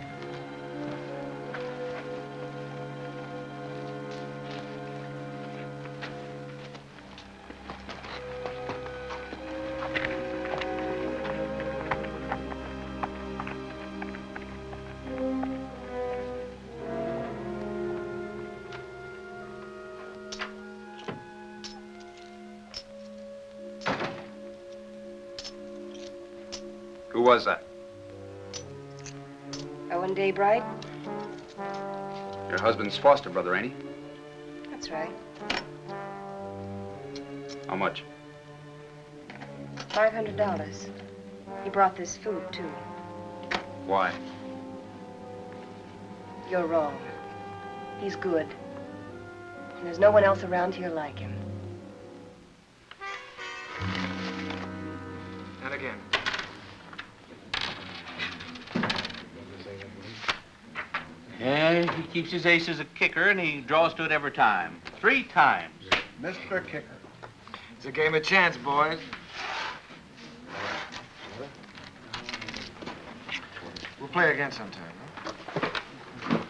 Who was that? Owen Daybright? Your husband's foster brother, ain't he? That's right. How much? $500. He brought this food, too. Why? You're wrong. He's good. And there's no one else around here like him. And again. Yeah, he keeps his ace as a kicker, and he draws to it every time. 3 times. Mr. Kicker. It's a game of chance, boys. We'll play again sometime, huh?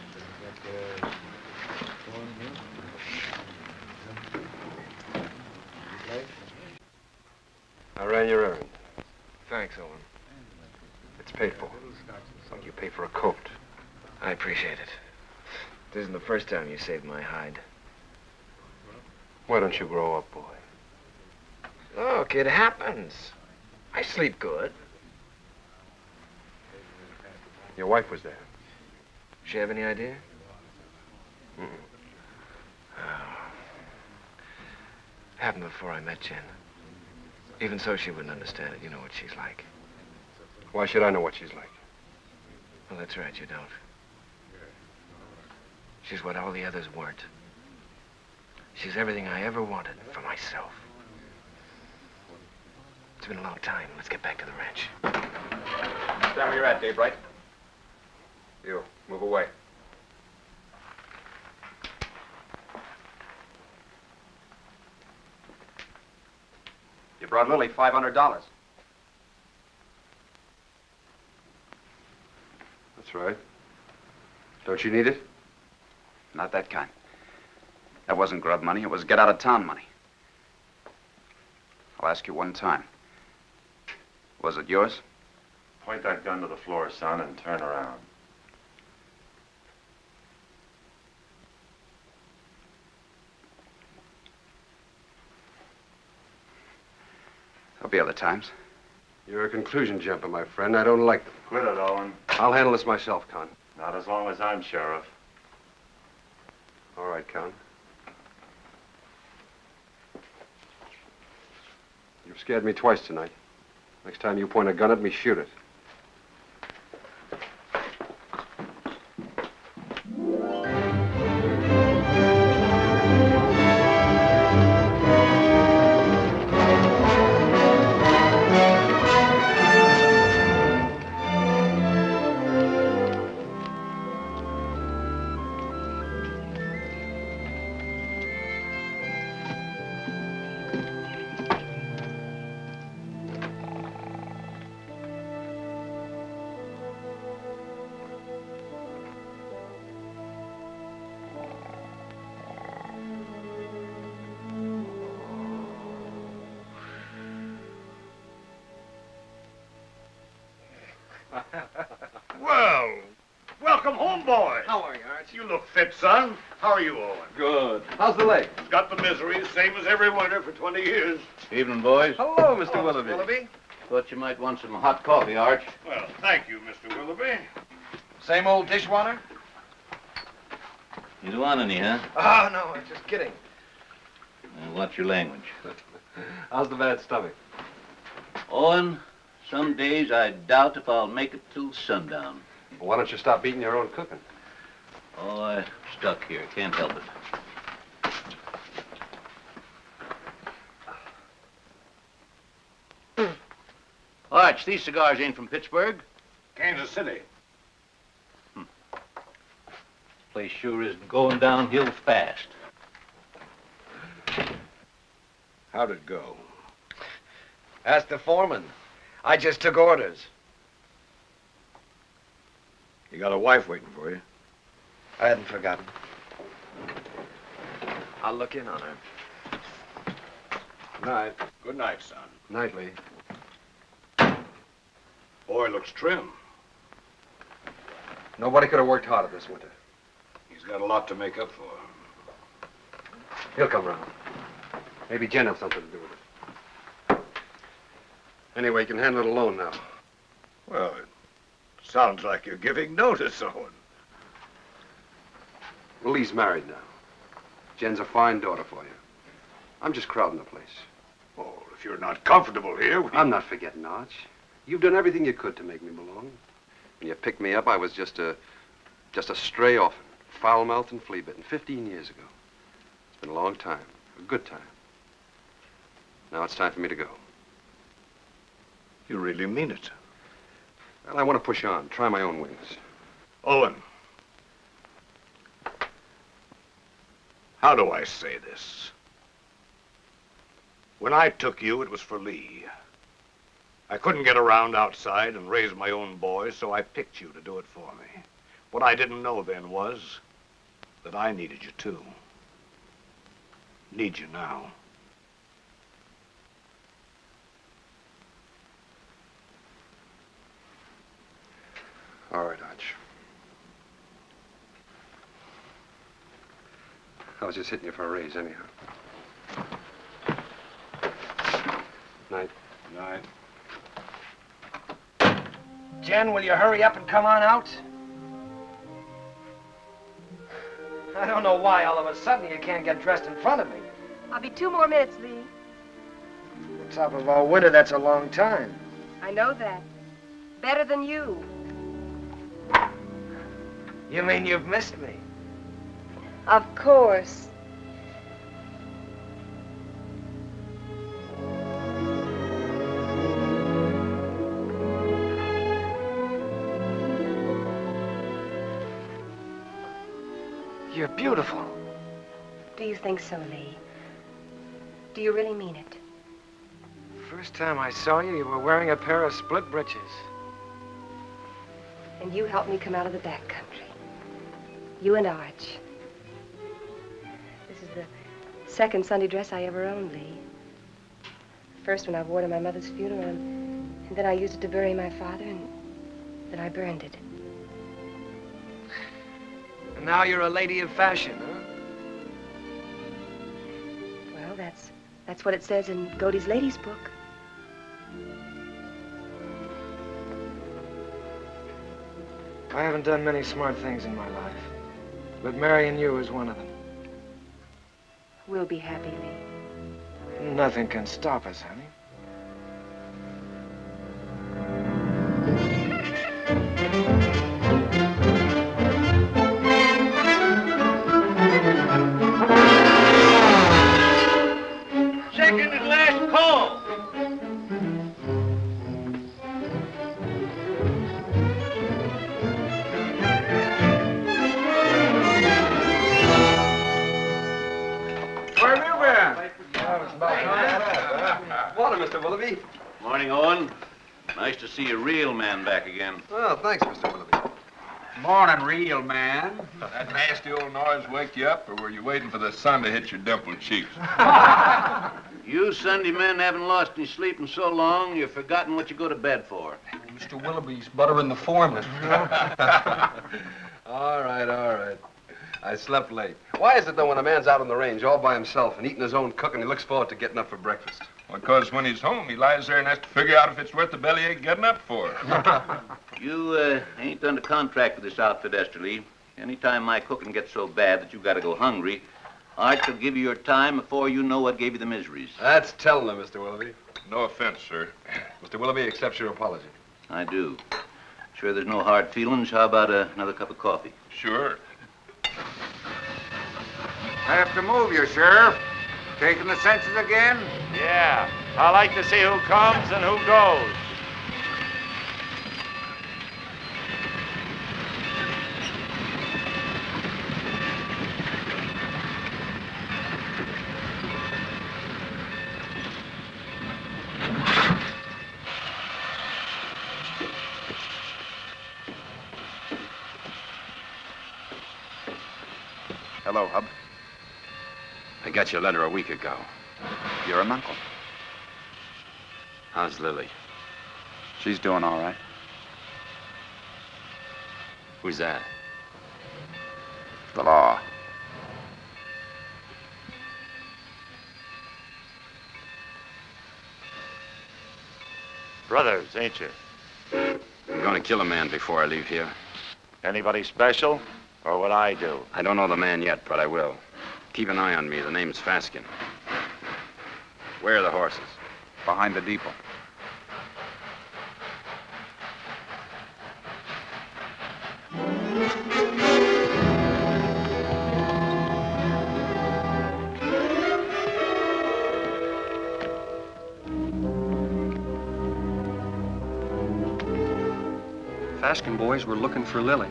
I ran your errand. Thanks, Owen. It's paid for. It's like you pay for a coat. I appreciate it. This isn't the first time you saved my hide. Why don't you grow up, boy? Look, it happens. I sleep good. Your wife was there. She have any idea? Mm-mm. Happened before I met Jen. Even so, she wouldn't understand it. You know what she's like. Why should I know what she's like? Well, that's right, you don't. She's what all the others weren't. She's everything I ever wanted for myself. It's been a long time. Let's get back to the ranch. Stand where you're at, Daybright. You, move away. You brought Lily $500. That's right. Don't you need it? Not that kind. That wasn't grub money. It was get-out-of-town money. I'll ask you one time. Was it yours? Point that gun to the floor, son, and turn around. There'll be other times. You're a conclusion jumper, my friend. I don't like them. Quit it, Owen. I'll handle this myself, Con. Not as long as I'm sheriff. All right, Con. You've scared me twice tonight. Next time you point a gun at me, shoot it. Well, welcome home, boy. How are you, Arch? You look fit, son. How are you, Owen? Good. How's the leg? It's got the misery, same as every winter for 20 years. Evening, boys. Hello, Mr. Willoughby. Thought you might want some hot coffee, Arch. Well, thank you, Mr. Willoughby. Same old dishwater? You don't want any, huh? Oh, no, I'm just kidding. Watch your language. How's the bad stomach? Owen, some days I doubt if I'll make it till sundown. Well, why don't you stop eating your own cooking? Oh, I'm stuck here. Can't help it. Arch, these cigars ain't from Pittsburgh. Kansas City. Place sure is going downhill fast. How'd it go? Ask the foreman. I just took orders. You got a wife waiting for you. I hadn't forgotten. I'll look in on her. Night. Good night, son. Night, Lee. Boy looks trim. Nobody could have worked harder this winter. He's got a lot to make up for. He'll come round. Maybe Jen has something to do with it. Anyway, you can handle it alone now. Well, it sounds like you're giving notice, Owen. Well, Lee's married now. Jen's a fine daughter for you. I'm just crowding the place. Oh, if you're not comfortable here, I'm not forgetting, Arch. You've done everything you could to make me belong. When you picked me up, I was just a stray orphan, foul-mouthed and flea-bitten, 15 years ago. It's been a long time, a good time. Now it's time for me to go. You really mean it? Well, I want to push on, try my own wings. Owen. How do I say this? When I took you, it was for Lee. I couldn't get around outside and raise my own boys, so I picked you to do it for me. What I didn't know then was that I needed you too. Need you now. All right, Arch. I was just hitting you for a raise anyhow. Night. Night. Jen, will you hurry up and come on out? I don't know why all of a sudden you can't get dressed in front of me. I'll be 2 more minutes, Lee. On top of all winter, that's a long time. I know that. Better than you. You mean you've missed me? Of course. You're beautiful. Do you think so, Lee? Do you really mean it? First time I saw you, you were wearing a pair of split breeches. And you helped me come out of the back country. You and Arch. This is the second Sunday dress I ever owned, Lee. First one I wore to my mother's funeral, and then I used it to bury my father, and then I burned it. And now you're a lady of fashion, huh? Well, that's what it says in Godey's Ladies book. I haven't done many smart things in my life, but marrying you is one of them. We'll be happy, Lee. Nothing can stop us, honey. Second and last call. Where have you been? Water, Mr. Willoughby. Morning, Owen. Nice to see a real man back again. Well, thanks, Mr. Willoughby. Morning, real man. That nasty old noise wake you up, or were you waiting for the sun to hit your dimpled cheeks? You Sunday men haven't lost any sleep in so long, you've forgotten what you go to bed for. Mr. Willoughby's buttering the foreman. All right. I slept late. Why is it, though, when a man's out on the range all by himself and eating his own cooking, he looks forward to getting up for breakfast? Because when he's home, he lies there and has to figure out if it's worth the bellyache getting up for. You ain't under contract with this outfit, Esterly. Anytime my cooking gets so bad that you gotta go hungry, Art will give you your time before you know what gave you the miseries. That's telling him, Mr. Willoughby. No offense, sir. Mr. Willoughby accepts your apology. I do. Sure there's no hard feelings. How about another cup of coffee? Sure. I have to move you, Sheriff. Taking the census again? Yeah. I like to see who comes and who goes. Hello, Hub. I got your letter a week ago. You're an uncle. How's Lily? She's doing all right. Who's that? The law. Brothers, ain't you? I'm going to kill a man before I leave here. Anybody special? Or what I do? I don't know the man yet, but I will. Keep an eye on me. The name's Faskin. Where are the horses? Behind the depot. Faskin boys were looking for Lily.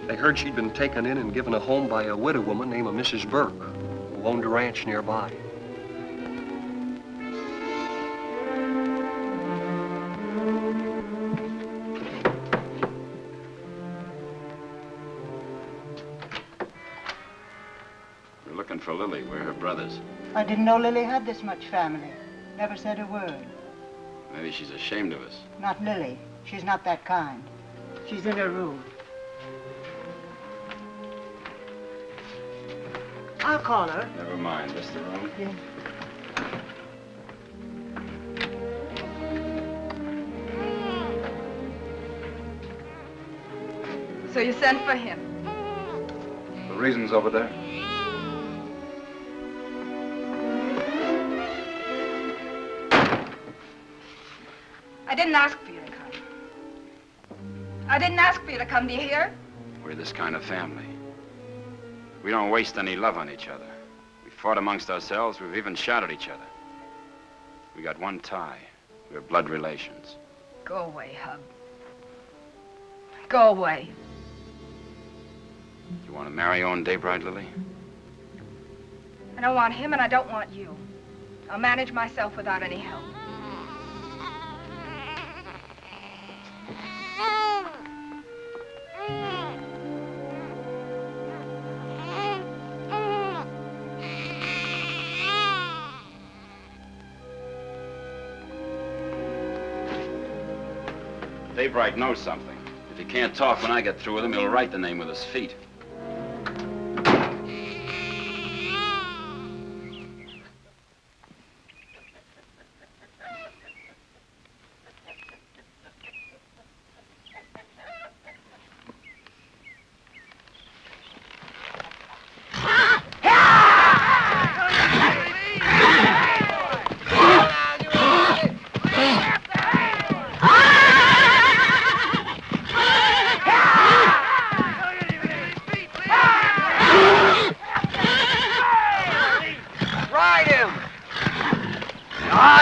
They heard she'd been taken in and given a home by a widow woman named Mrs. Burke, who owned a ranch nearby. We're looking for Lily. We're her brothers. I didn't know Lily had this much family. Never said a word. Maybe she's ashamed of us. Not Lily. She's not that kind. She's in her room. I'll call her. Never mind. This the room? Yeah. So you sent for him? The reason's over there. I didn't ask for you to come. I didn't ask for you to come. Do you hear? We're this kind of family. We don't waste any love on each other. We fought amongst ourselves. We've even shot at each other. We got one tie. We're blood relations. Go away, Hub. Go away. You want to marry Owen Daybright, Lily? I don't want him and I don't want you. I'll manage myself without any help. Daybright knows something. If he can't talk when I get through with him, he'll write the name with his feet.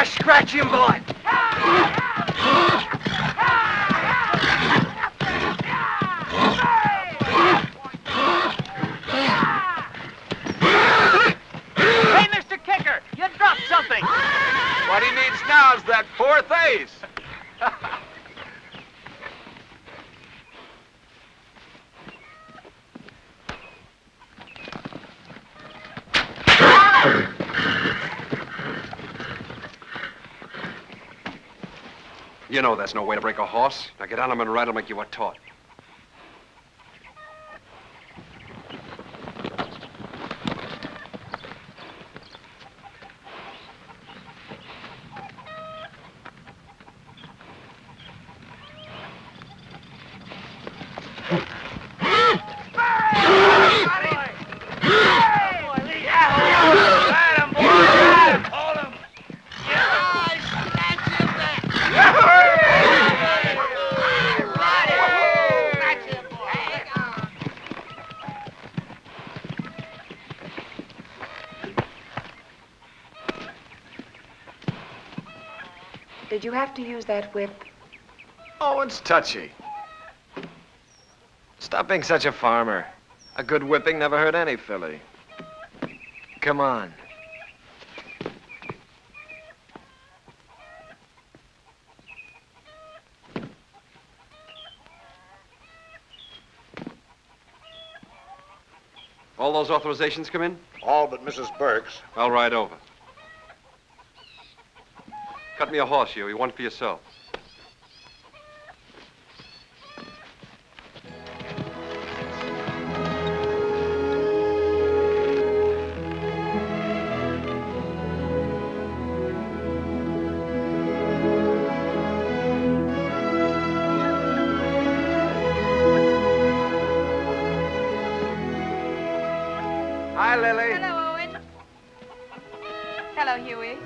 Scratch him, boy! Hey, Mr. Kicker, you dropped something! What he needs now is that fourth ace. You know that's no way to break a horse. Now get on him and ride him like you were taught. Did you have to use that whip? Oh, it's touchy. Stop being such a farmer. A good whipping never hurt any filly. Come on. All those authorizations come in? All but Mrs. Burke's. I'll ride over. Cut me a horse, Huey. One for yourself. Hi, Lily. Hello, Owen. Hello, Huey.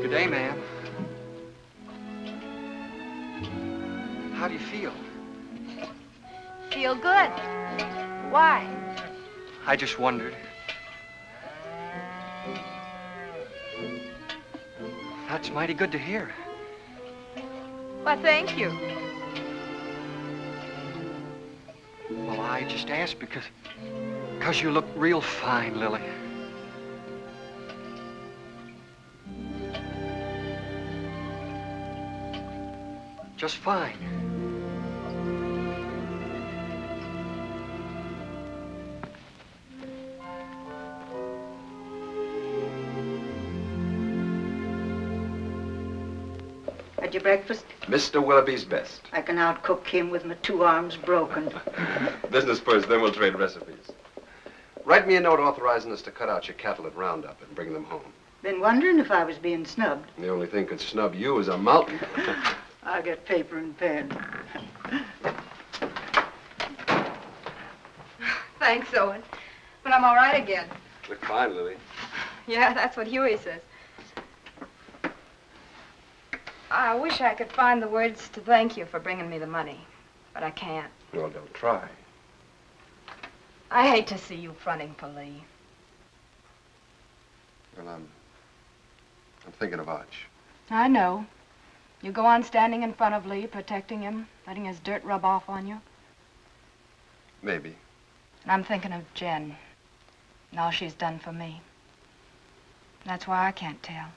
Good day, ma'am. How do you feel? Feel good. Why? I just wondered. That's mighty good to hear. Well, thank you. Well, I just asked because you look real fine, Lily. Just fine. Had your breakfast? Mr. Willoughby's best. I can outcook him with my 2 arms broken. Business first, then we'll trade recipes. Write me a note authorizing us to cut out your cattle at Roundup and bring them home. Been wondering if I was being snubbed. The only thing could snub you is a mountain. I'll get paper and pen. Thanks, Owen. But I'm all right again. Look fine, Lily. Yeah, that's what Huey says. I wish I could find the words to thank you for bringing me the money, but I can't. Well, don't try. I hate to see you fronting for Lee. Well, I'm thinking of Arch. I know. You go on standing in front of Lee, protecting him, letting his dirt rub off on you. Maybe. And I'm thinking of Jen and all she's done for me. That's why I can't tell.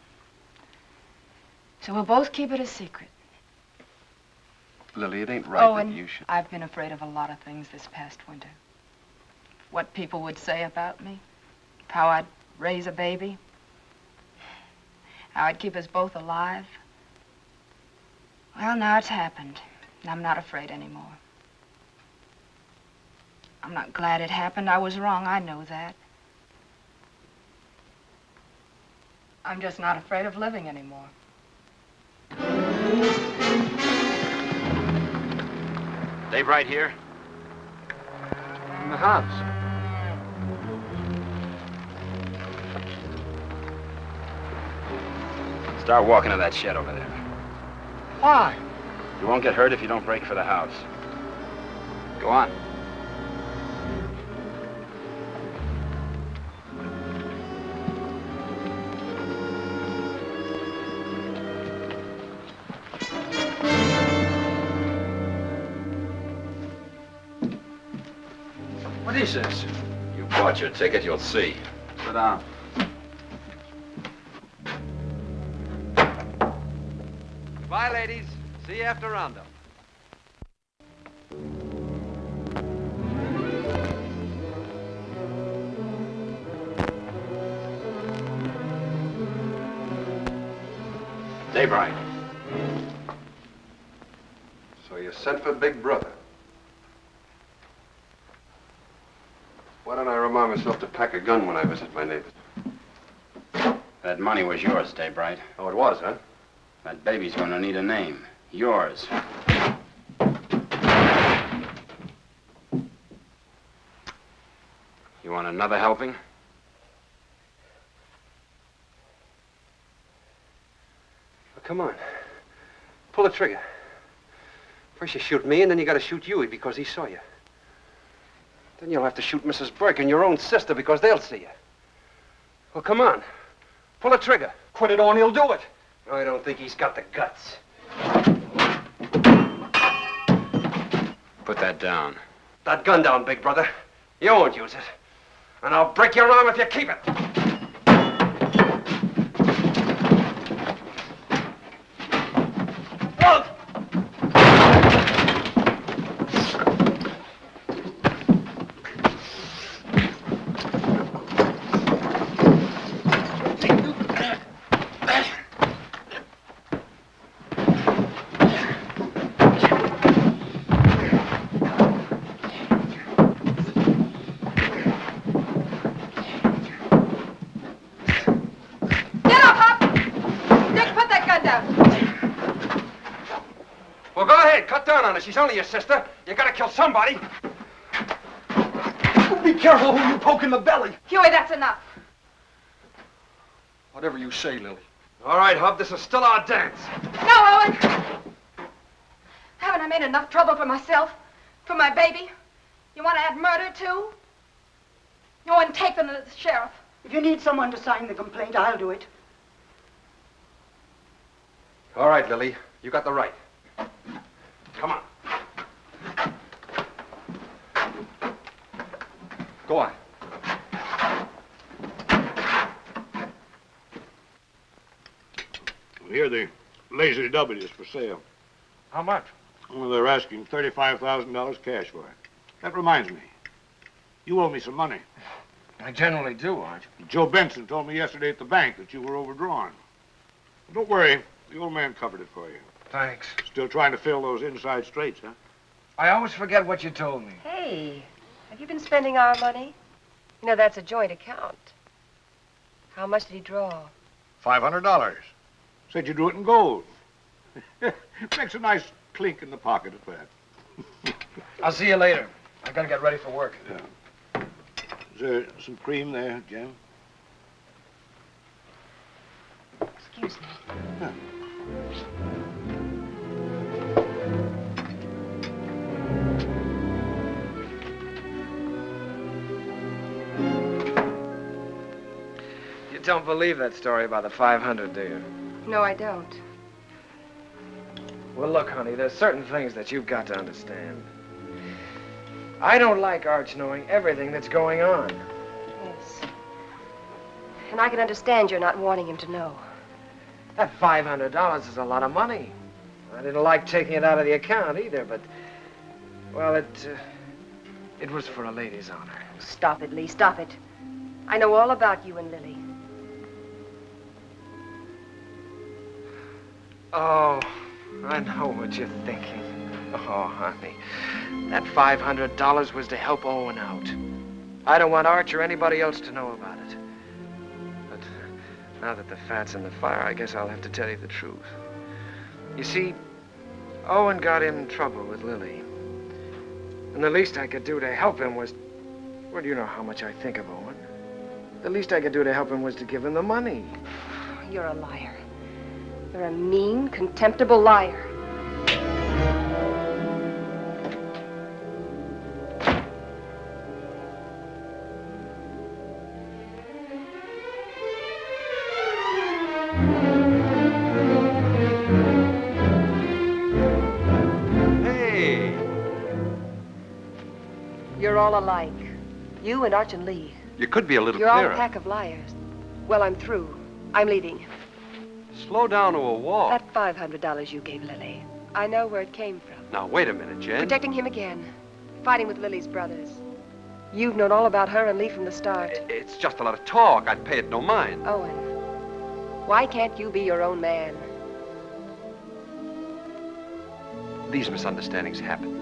So we'll both keep it a secret. Lily, it ain't right Owen, that you should... I've been afraid of a lot of things this past winter. What people would say about me, how I'd raise a baby, how I'd keep us both alive. Well, now it's happened, and I'm not afraid anymore. I'm not glad it happened. I was wrong, I know that. I'm just not afraid of living anymore. Dave right here? In the house. Start walking to that shed over there. Why? You won't get hurt if you don't break for the house. Go on. What is this? You bought your ticket, you'll see. Sit down. Goodbye, ladies. See you after Roundup. Dave Wright. So you sent for Big Brother. Why don't I remind myself to pack a gun when I visit my neighbors? That money was yours, Daybright. Oh, it was, huh? That baby's gonna need a name. Yours. You want another helping? Well, come on. Pull the trigger. First you shoot me, and then you gotta shoot Huey because he saw you. Then you'll have to shoot Mrs. Burke and your own sister because they'll see you. Well, come on. Pull the trigger. Put it on, he'll do it. I don't think he's got the guts. Put that down. That gun down, Big Brother. You won't use it. And I'll break your arm if you keep it. Well, go ahead. Cut down on her. She's only your sister. You gotta kill somebody. Be careful who you poke in the belly. Huey, that's enough. Whatever you say, Lily. All right, Hub, this is still our dance. No, Owen. Haven't I made enough trouble for myself? For my baby? You want to add murder, too? Owen, take them to the sheriff. If you need someone to sign the complaint, I'll do it. All right, Lily. You got the right. Come on. Go on. Here, the Lazy W is for sale. How much? Well, they're asking $35,000 cash for it. That reminds me. You owe me some money. I generally do, Arch. Joe Benson told me yesterday at the bank that you were overdrawn. Don't worry. The old man covered it for you. Thanks. Still trying to fill those inside straights, huh? I always forget what you told me. Hey, have you been spending our money? You know, that's a joint account. How much did he draw? $500. Said you drew it in gold. Makes a nice clink in the pocket at that. I'll see you later. I gotta get ready for work. Yeah. Is there some cream there, Jim? Excuse me. Yeah. You don't believe that story about the 500, do you? No, I don't. Well, look, honey, there's certain things that you've got to understand. I don't like Arch knowing everything that's going on. Yes. And I can understand you're not wanting him to know. That $500 is a lot of money. I didn't like taking it out of the account either, but, well, it was for a lady's honor. Stop it, Lee, stop it. I know all about you and Lily. Oh, I know what you're thinking. Oh, honey, that $500 was to help Owen out. I don't want Arch or anybody else to know about it. But now that the fat's in the fire, I guess I'll have to tell you the truth. You see, Owen got in trouble with Lily. And the least I could do to help him was... Well, you know how much I think of Owen. The least I could do to help him was to give him the money. You're a liar. You're a mean, contemptible liar. You're all alike. You and Arch and Lee. You could be a little You're all clearer. a pack of liars. Well, I'm through. I'm leaving. Slow down to a walk. That $500 you gave Lily, I know where it came from. Now, wait a minute, Jen. Protecting him again. Fighting with Lily's brothers. You've known all about her and Lee from the start. It's just a lot of talk. I'd pay it no mind. Owen, why can't you be your own man? these misunderstandings happen.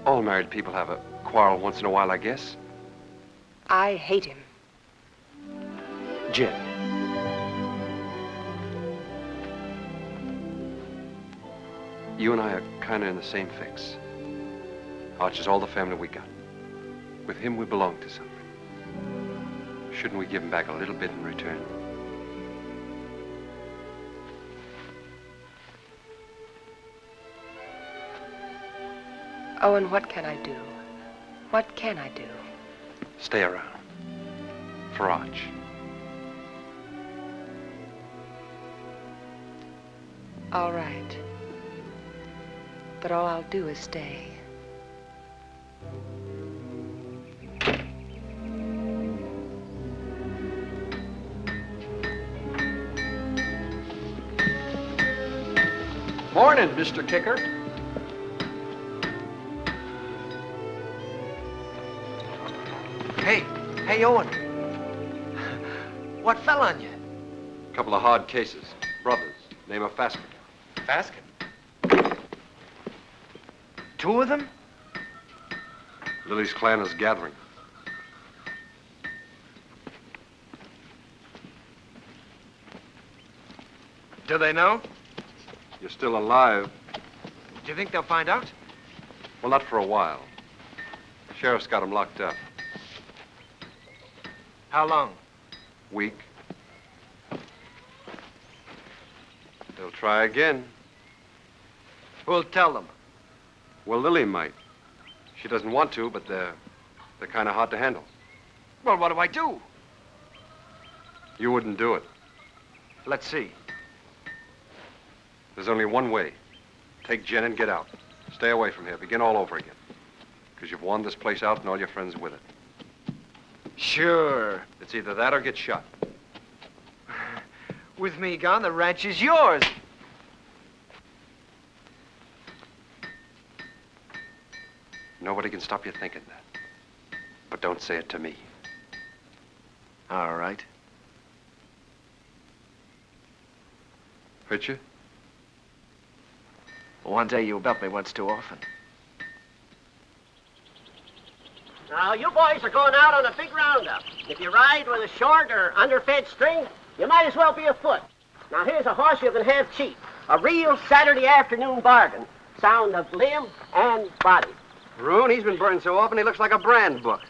All married people have a quarrel once in a while, I guess. I hate him. Jen. You and I are kind of in the same fix. Arch is all the family we got. With him, we belong to something. Shouldn't we give him back a little bit in return? Owen, what can I do? What can I do? Stay around. For Arch. All right. But all I'll do is stay. Morning, Mr. Kicker. Hey, Owen. What fell on you? A couple of hard cases. Brothers. Name of Faskin. Faskin? Two of them? Lily's clan is gathering. Do they know? You're still alive. Do you think they'll find out? Well, not for a while. Sheriff's got him locked up. How long? Week. They'll try again. Who'll tell them? Well, Lily might. She doesn't want to, but they're kind of hard to handle. Well, what do I do? You wouldn't do it. Let's see. There's only one way. Take Jen and get out. Stay away from here. Begin all over again. Because you've worn this place out and all your friends with it. Sure. It's either that or get shot. With me gone, the ranch is yours. Nobody can stop you thinking that. But don't say it to me. All right. Hurt you? One day you about me once too often. Now, you boys are going out on a big roundup. If you ride with a short or underfed string, you might as well be afoot. Now, here's a horse you can have cheap. A real Saturday afternoon bargain. Sound of limb and body. Roon, he's been burned so often he looks like a brand book.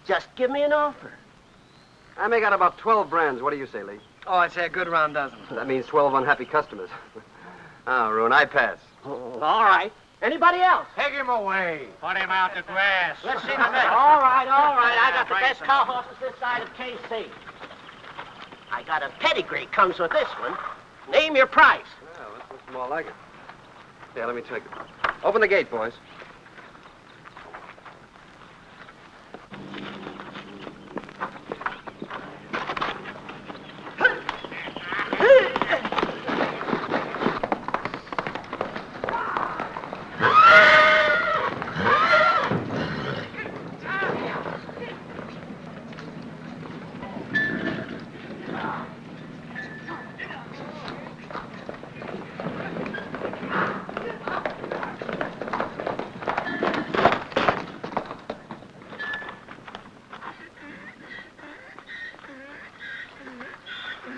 Just give me an offer. I make out about 12 brands. What do you say, Lee? Oh, I'd say a good round dozen. That means 12 unhappy customers. Oh, Roon, I pass. All right. Anybody else? Take him away. Put him out to grass. Let's see the next. All right. I got the best cow horses this side of KC. I got a pedigree comes with this one. Name your price. Well, this looks more like it. Yeah, let me take it. Open the gate, boys.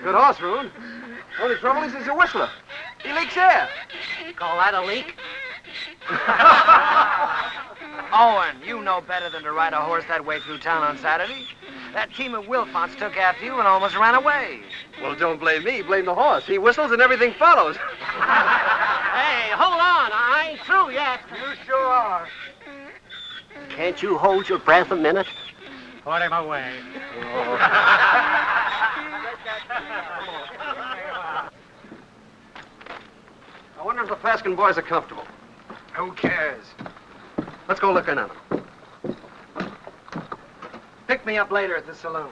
Good horse, Roon. Only trouble is he's a whistler. He leaks air. Call that a leak? Owen, you know better than to ride a horse that way through town on Saturday. That team of Wilfonts took after you and almost ran away. Well, don't blame me. Blame the horse. He whistles and everything follows. Hey, hold on. I ain't through yet. You sure are. Can't you hold your breath a minute? Put him away. I wonder if the Faskin boys are comfortable. Who cares? Let's go look in on them. Pick me up later at the saloon.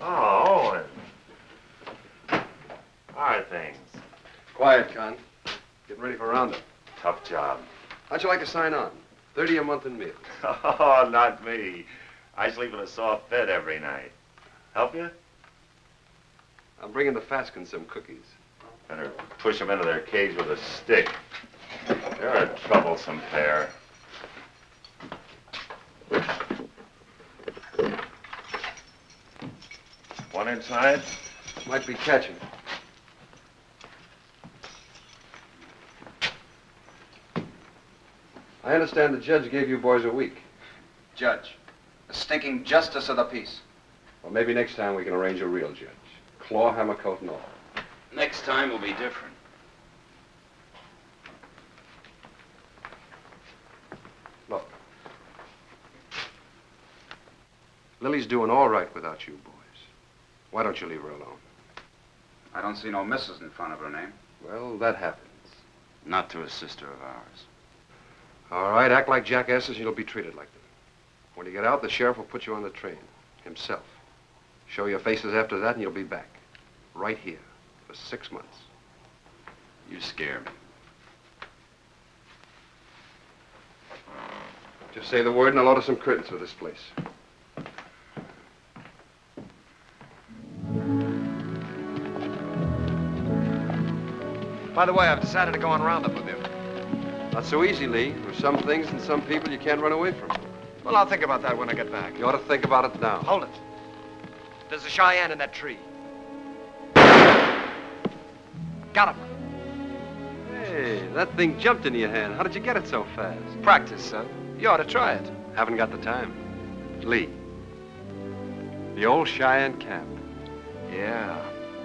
Oh, Owen. How are things? Quiet, Con. Getting ready for roundup. Tough job. How'd you like to sign on? 30 a month in meals. Oh, not me. I sleep in a soft bed every night. Help you? I'm bringing the Faskins some cookies. Better push them into their cage with a stick. They're a troublesome pair. One inside? Might be catching. I understand the judge gave you boys a week. Judge, the stinking justice of the peace. Well, maybe next time we can arrange a real judge. Claw, hammer, coat, and all. Next time will be different. Look. Lily's doing all right without you boys. Why don't you leave her alone? I don't see no missus in front of her name. Well, that happens. Not to a sister of ours. All right, act like jackasses and you'll be treated like them. When you get out, the sheriff will put you on the train. Himself. Show your faces after that and you'll be back. Right here. For 6 months. You scare me. Just say the word and I'll order some curtains for this place. By the way, I've decided to go on roundup with you. Not so easy, Lee. There's some things and some people you can't run away from. Well, I'll think about that when I get back. You ought to think about it now. Hold it. There's a Cheyenne in that tree. Got him. Hey, that thing jumped into your hand. How did you get it so fast? Practice, son. You ought to try it. Haven't got the time. Lee. The old Cheyenne camp. Yeah.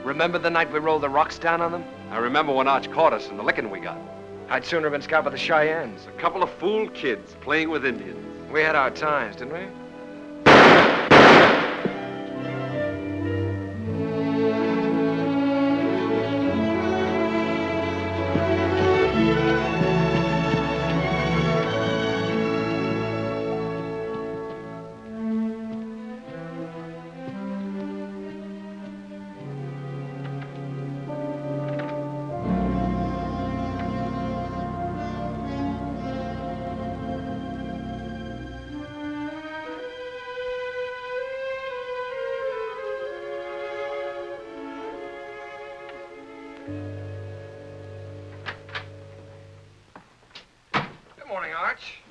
Remember the night we rolled the rocks down on them? I remember when Arch caught us and the licking we got. I'd sooner have been scalped by the Cheyennes. A couple of fool kids playing with Indians. We had our times, didn't we?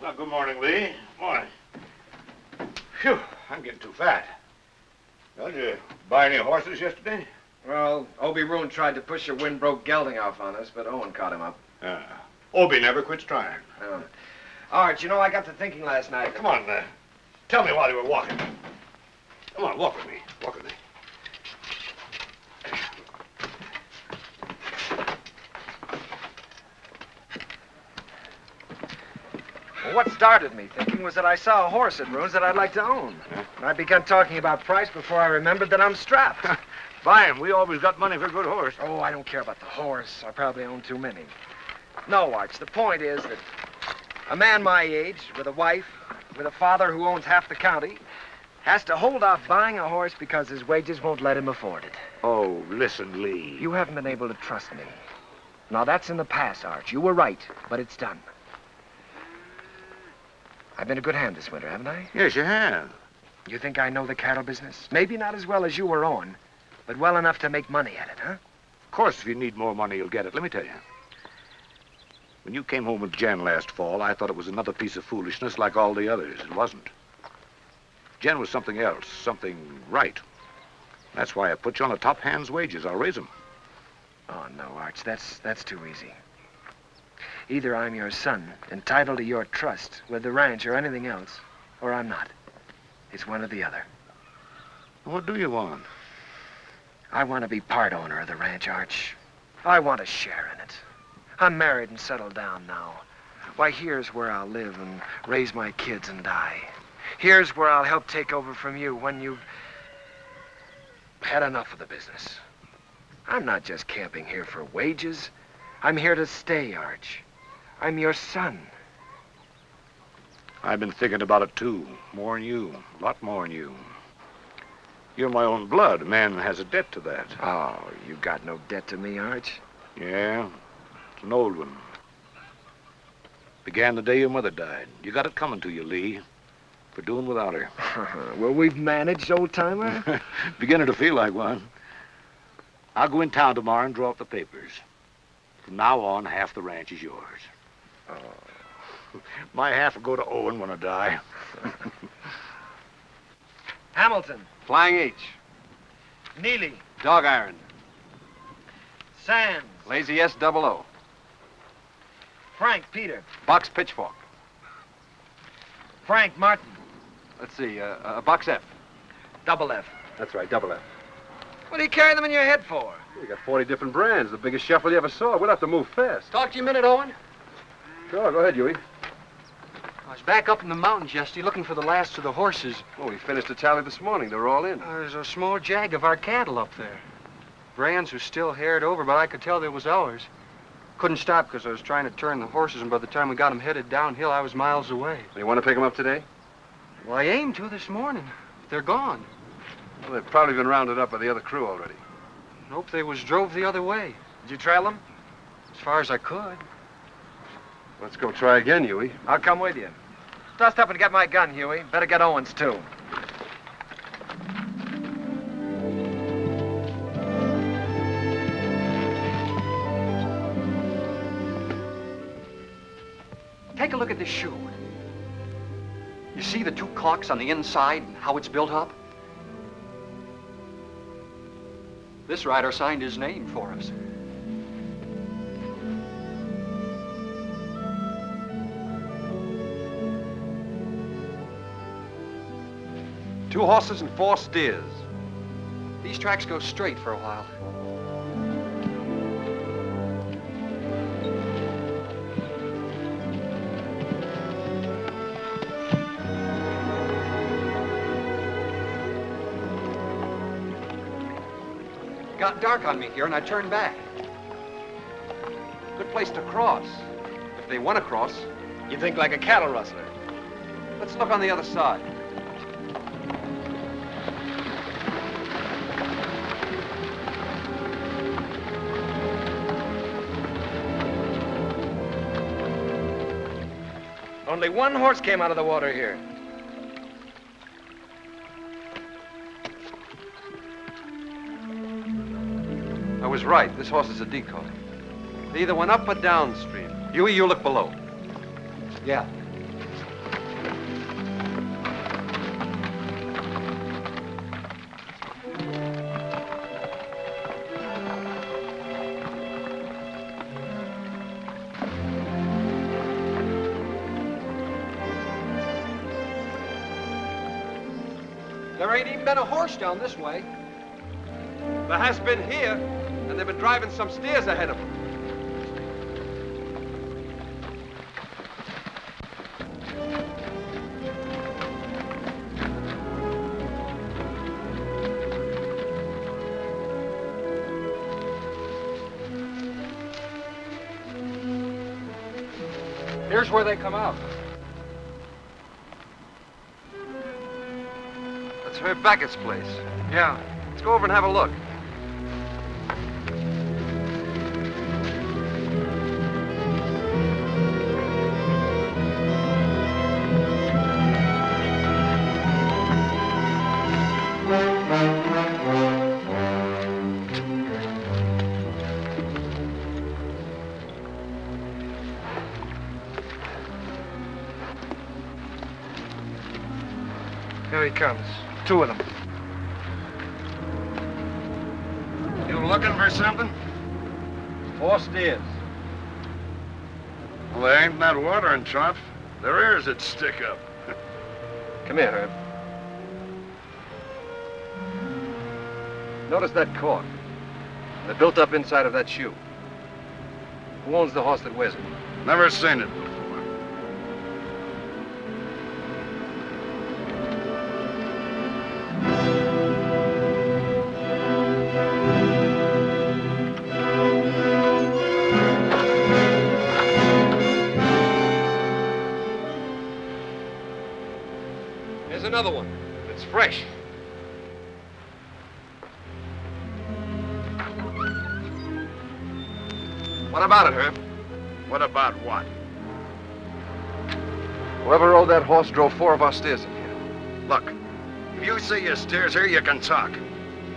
Well, good morning, Lee. Morning. Phew, I'm getting too fat. Well, did you buy any horses yesterday? Well, Obie Roon tried to push a wind-broke gelding off on us, but Owen caught him up. Obie never quits trying. Arch, you know, I got to thinking last night. Come on, tell me while you were walking. Come on, walk with me. Walk with me. Well, what started me thinking was that I saw a horse at Roon's that I'd like to own. And I began talking about price before I remembered that I'm strapped. Buy him. We always got money for a good horse. Oh, I don't care about the horse. I probably own too many. No, Arch, the point is that a man my age, with a wife, with a father who owns half the county, has to hold off buying a horse because his wages won't let him afford it. Oh, listen, Lee. You haven't been able to trust me. Now, that's in the past, Arch. You were right, but it's done. I've been a good hand this winter, haven't I? Yes, you have. You think I know the cattle business? Maybe not as well as you or Owen, but well enough to make money at it, huh? Of course, if you need more money, you'll get it. Let me tell you. When you came home with Jen last fall, I thought it was another piece of foolishness like all the others. It wasn't. Jen was something else, something right. That's why I put you on a top hand's wages. I'll raise them. Oh, no, Arch, that's too easy. Either I'm your son, entitled to your trust with the ranch or anything else, or I'm not. It's one or the other. What do you want? I want to be part owner of the ranch, Arch. I want a share in it. I'm married and settled down now. Why, here's where I'll live and raise my kids and die. Here's where I'll help take over from you when you've had enough of the business. I'm not just camping here for wages. I'm here to stay, Arch. I'm your son. I've been thinking about it, too. More than you. A lot more than you. You're my own blood. A man has a debt to that. Oh, you got no debt to me, Arch. Yeah, it's an old one. Began the day your mother died. You got it coming to you, Lee, for doing without her. Well, we've managed, old-timer. Beginning to feel like one. I'll go in town tomorrow and draw up the papers. From now on, half the ranch is yours. Oh. My half will go to Owen when I die. Hamilton. Flying H. Neely. Dog Iron. Sands. Lazy S-00. Frank Peter. Box Pitchfork. Frank Martin. Let's see, Box F. Double F. That's right, double F. What do you carry them in your head for? You got 40 different brands, the biggest shuffle you ever saw. We'll have to move fast. Talk to you a minute, Owen. Sure, go ahead, Huey. I was back up in the mountains yesterday looking for the last of the horses. Oh, we finished the tally this morning. They were all in. There's a small jag of our cattle up there. Brands was still haired over, but I could tell they was ours. Couldn't stop because I was trying to turn the horses, and by the time we got them headed downhill, I was miles away. You want to pick them up today? Well, I aimed to this morning. They're gone. Well, they've probably been rounded up by the other crew already. Nope, they was drove the other way. Did you trail them? As far as I could. Let's go try again, Huey. I'll come with you. Dust up and get my gun, Huey. Better get Owen's, too. Take a look at this shoe. You see the two clocks on the inside and how it's built up? This rider signed his name for us. Two horses and 4 steers. These tracks go straight for a while. It got dark on me here and I turned back. Good place to cross. If they want to cross. You think like a cattle rustler. Let's look on the other side. Only one horse came out of the water here. I was right. This horse is a decoy. They either went up or downstream. Huey, you look below. Yeah. There ain't even been a horse down this way. There has been here, and they've been driving some steers ahead of them. Here's where they come out. That's Herb Beckett's place. Yeah. Let's go over and have a look. Here he comes. 2 of them. You looking for something? 4 steers. Well, there ain't that watering trough. Their ears would stick up. Come here, Herb. Notice that cork. They're built up inside of that shoe. Who owns the horse that wears it? Never seen it before. Here's another one. It's fresh. What about it, Herb? What about what? Whoever rode that horse drove 4 of our steers in here. Look, if you see your steers here, you can talk.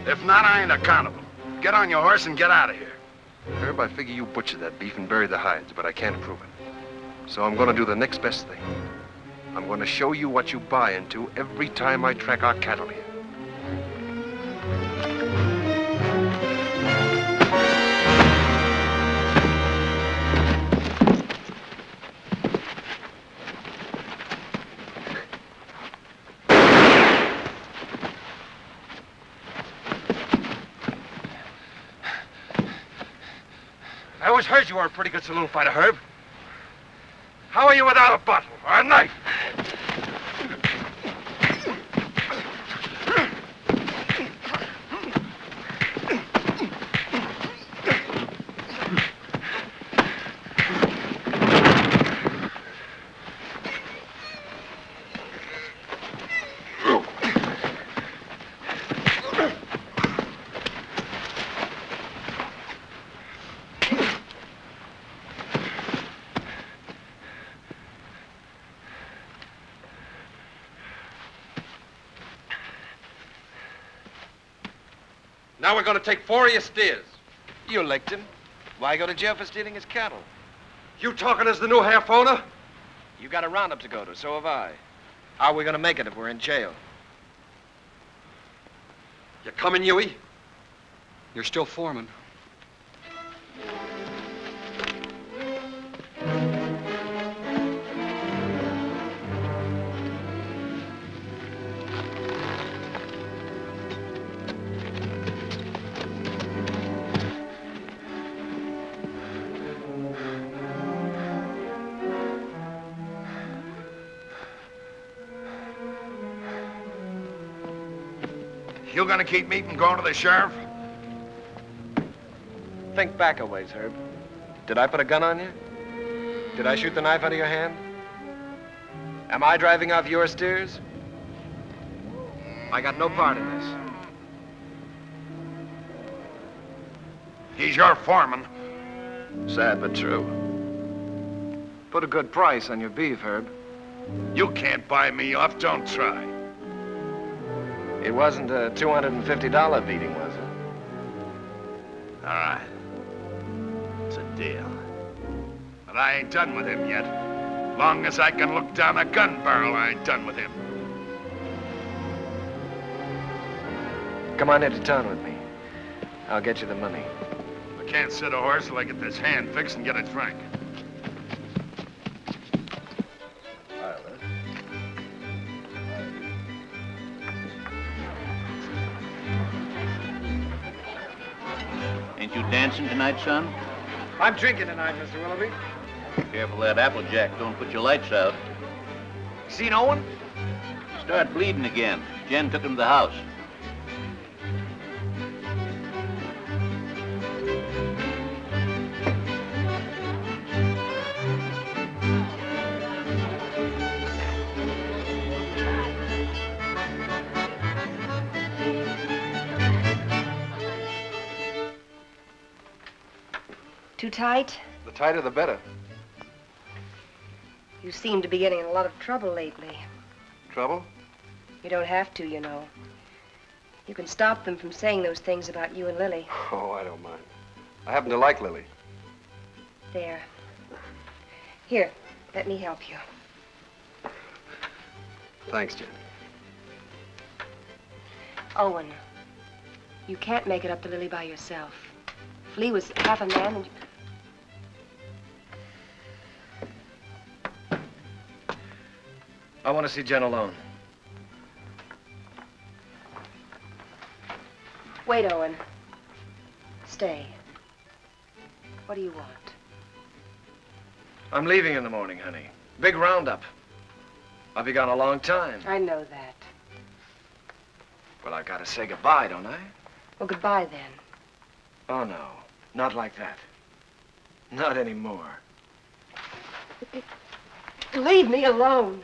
If not, I ain't accountable. Get on your horse and get out of here. Herb, I figure you butchered that beef and buried the hides, but I can't prove it. So I'm going to do the next best thing. I'm going to show you what you buy into every time I track our cattle here. I always heard you were a pretty good saloon fighter, Herb. How are you without a bottle or a knife? Now we're going to take 4 of your steers. You licked him. Why go to jail for stealing his cattle? You talking as the new half owner? You got a roundup to go to, so have I. How are we going to make it if we're in jail? You coming, Huey? You're still foreman. You gonna keep me from going to the sheriff? Think back a ways, Herb. Did I put a gun on you? Did I shoot the knife out of your hand? Am I driving off your steers? I got no part in this. He's your foreman. Sad but true. Put a good price on your beef, Herb. You can't buy me off, don't try. It wasn't a $250 beating, was it? All right. It's a deal. But I ain't done with him yet. Long as I can look down a gun barrel, I ain't done with him. Come on into town with me. I'll get you the money. I can't sit a horse till I get this hand fixed and get it frank. Ain't you dancing tonight, son? I'm drinking tonight, Mr. Willoughby. Careful of that Applejack. Don't put your lights out. Seen Owen? Start bleeding again. Jen took him to the house. Too tight? The tighter, the better. You seem to be getting in a lot of trouble lately. Trouble? You don't have to, you know. You can stop them from saying those things about you and Lily. Oh, I don't mind. I happen to like Lily. There. Here, let me help you. Thanks, Jen. Owen, you can't make it up to Lily by yourself. If Lee was half a man and... I want to see Jen alone. Wait, Owen. Stay. What do you want? I'm leaving in the morning, honey. Big roundup. I'll be gone a long time. I know that. Well, I've got to say goodbye, don't I? Well, goodbye then. Oh, no. Not like that. Not anymore. Leave me alone.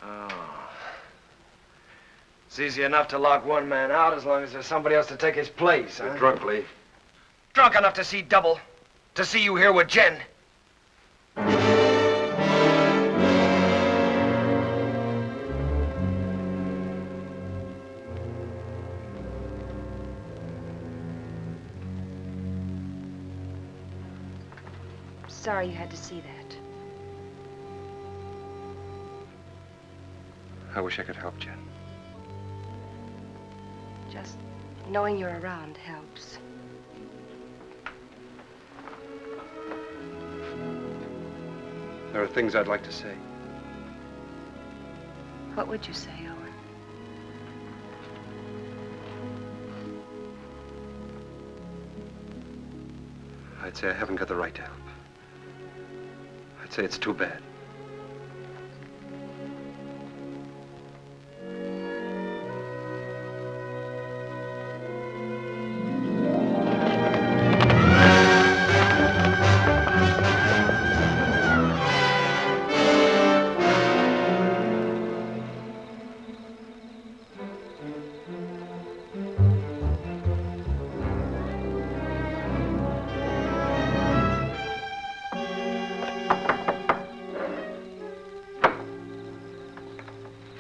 Oh. It's easy enough to lock one man out as long as there's somebody else to take his place, huh? You're drunk, Lee. Drunk enough to see double. To see you here with Jen. sorry you had to see that. I wish I could help, Jen. Just knowing you're around helps. There are things I'd like to say. What would you say, Owen? I'd say I haven't got the right to help. I'd say it's too bad.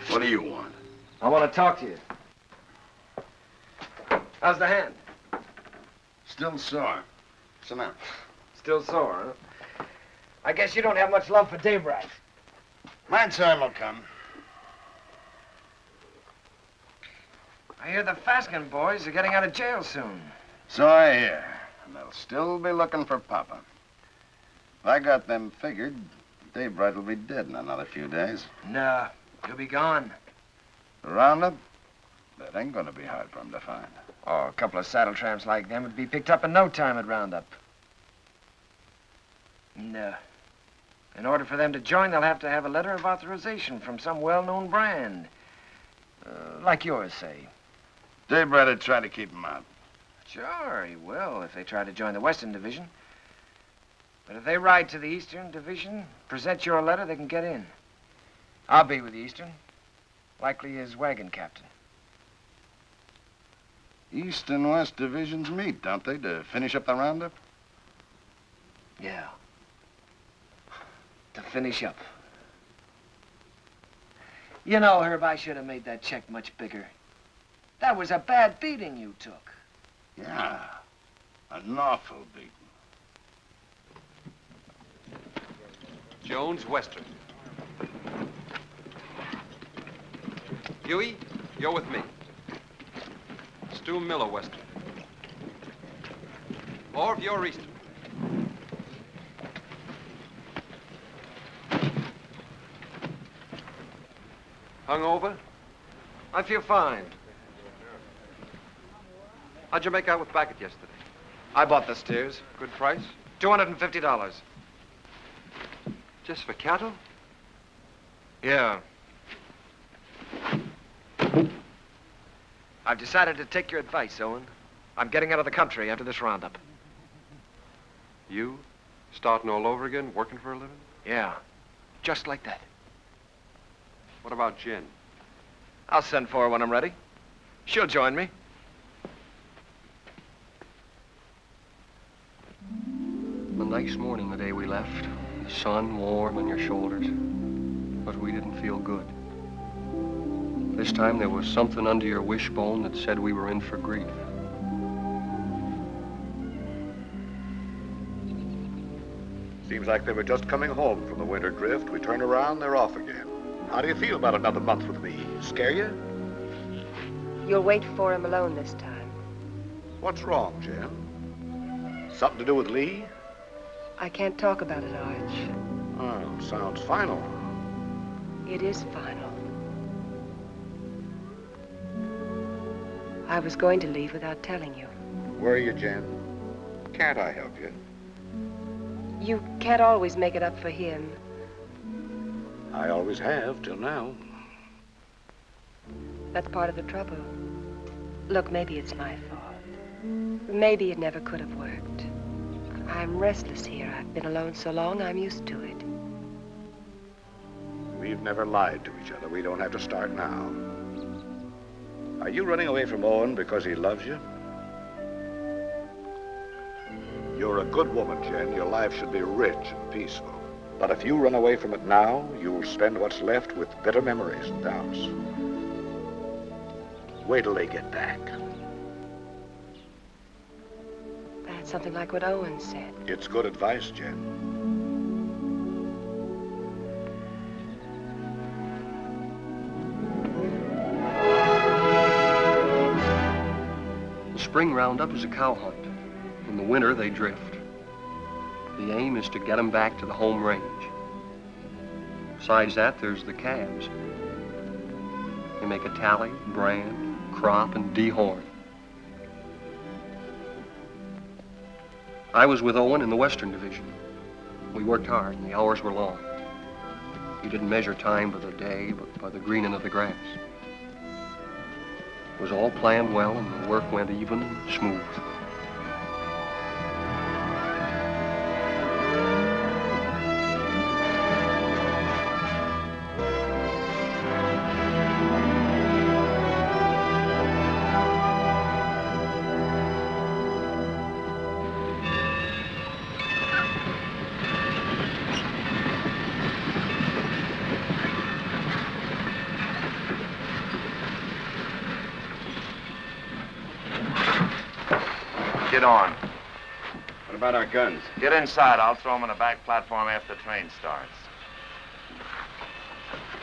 What do you want? I want to talk to you. How's the hand? Still sore. Sit down. Still sore, huh? I guess you don't have much love for Daybreak. My time will come. I hear the Faskin boys are getting out of jail soon. So I hear. And they'll still be looking for Papa. If I got them figured, Daybright will be dead in another few days. No, he'll be gone. The roundup? That ain't gonna be hard for him to find. Oh, a couple of saddle tramps like them would be picked up in no time at roundup. No. In order for them to join, they'll have to have a letter of authorization from some well-known brand. Like yours, say. Daybright would try to keep him out. Sure, he will if they try to join the Western Division. But if they ride to the Eastern Division, present your letter, they can get in. I'll be with the Eastern. Likely his wagon captain. East and West divisions meet, don't they, to finish up the roundup? Yeah. To finish up. You know, Herb, I should have made that check much bigger. That was a bad beating you took. Yeah. An awful beating. Jones, Western. Huey, you're with me. Stu Miller, Western. Orv, you're Eastern. Hungover? I feel fine. How'd you make out with Backett yesterday? I bought the steers. Good price? $250. Just for cattle? Yeah. I've decided to take your advice, Owen. I'm getting out of the country after this roundup. You? Starting all over again, working for a living? Yeah. Just like that. What about Jen? I'll send for her when I'm ready. She'll join me. A nice morning the day we left. The sun warm on your shoulders. But we didn't feel good. This time there was something under your wishbone that said we were in for grief. Seems like they were just coming home from the winter drift. We turn around, they're off again. How do you feel about another month with me? Scare you? You'll wait for him alone this time. What's wrong, Jen? Something to do with Lee? I can't talk about it, Arch. Oh, sounds final. It is final. I was going to leave without telling you. Where are you, Jen? Can't I help you? You can't always make it up for him. I always have, till now. That's part of the trouble. Look, maybe it's my fault. Maybe it never could have worked. I'm restless here. I've been alone so long, I'm used to it. We've never lied to each other. We don't have to start now. Are you running away from Owen because he loves you? You're a good woman, Jen. Your life should be rich and peaceful. But if you run away from it now, you'll spend what's left with bitter memories and doubts. Wait till they get back. That's something like what Owen said. It's good advice, Jen. spring roundup is a cow hunt. In the winter, they drift. The aim is to get them back to the home range. Besides that, there's the calves. They make a tally, brand, crop, and dehorn. I was with Owen in the Western Division. We worked hard, and the hours were long. You didn't measure time by the day, but by the greening of the grass. It was all planned well, and the work went even and smooth. Get on. What about our guns? Get inside. I'll throw them on the back platform after the train starts.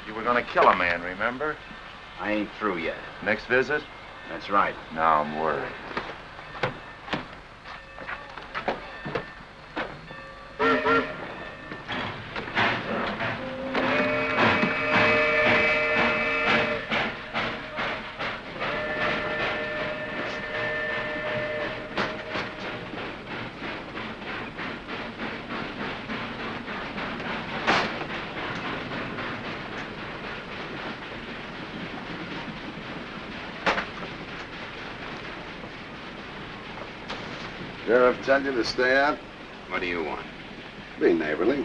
You were going to kill a man, remember? I ain't through yet. Next visit? That's right. Now I'm worried. Sheriff tell you to stay out? What do you want? Be neighborly.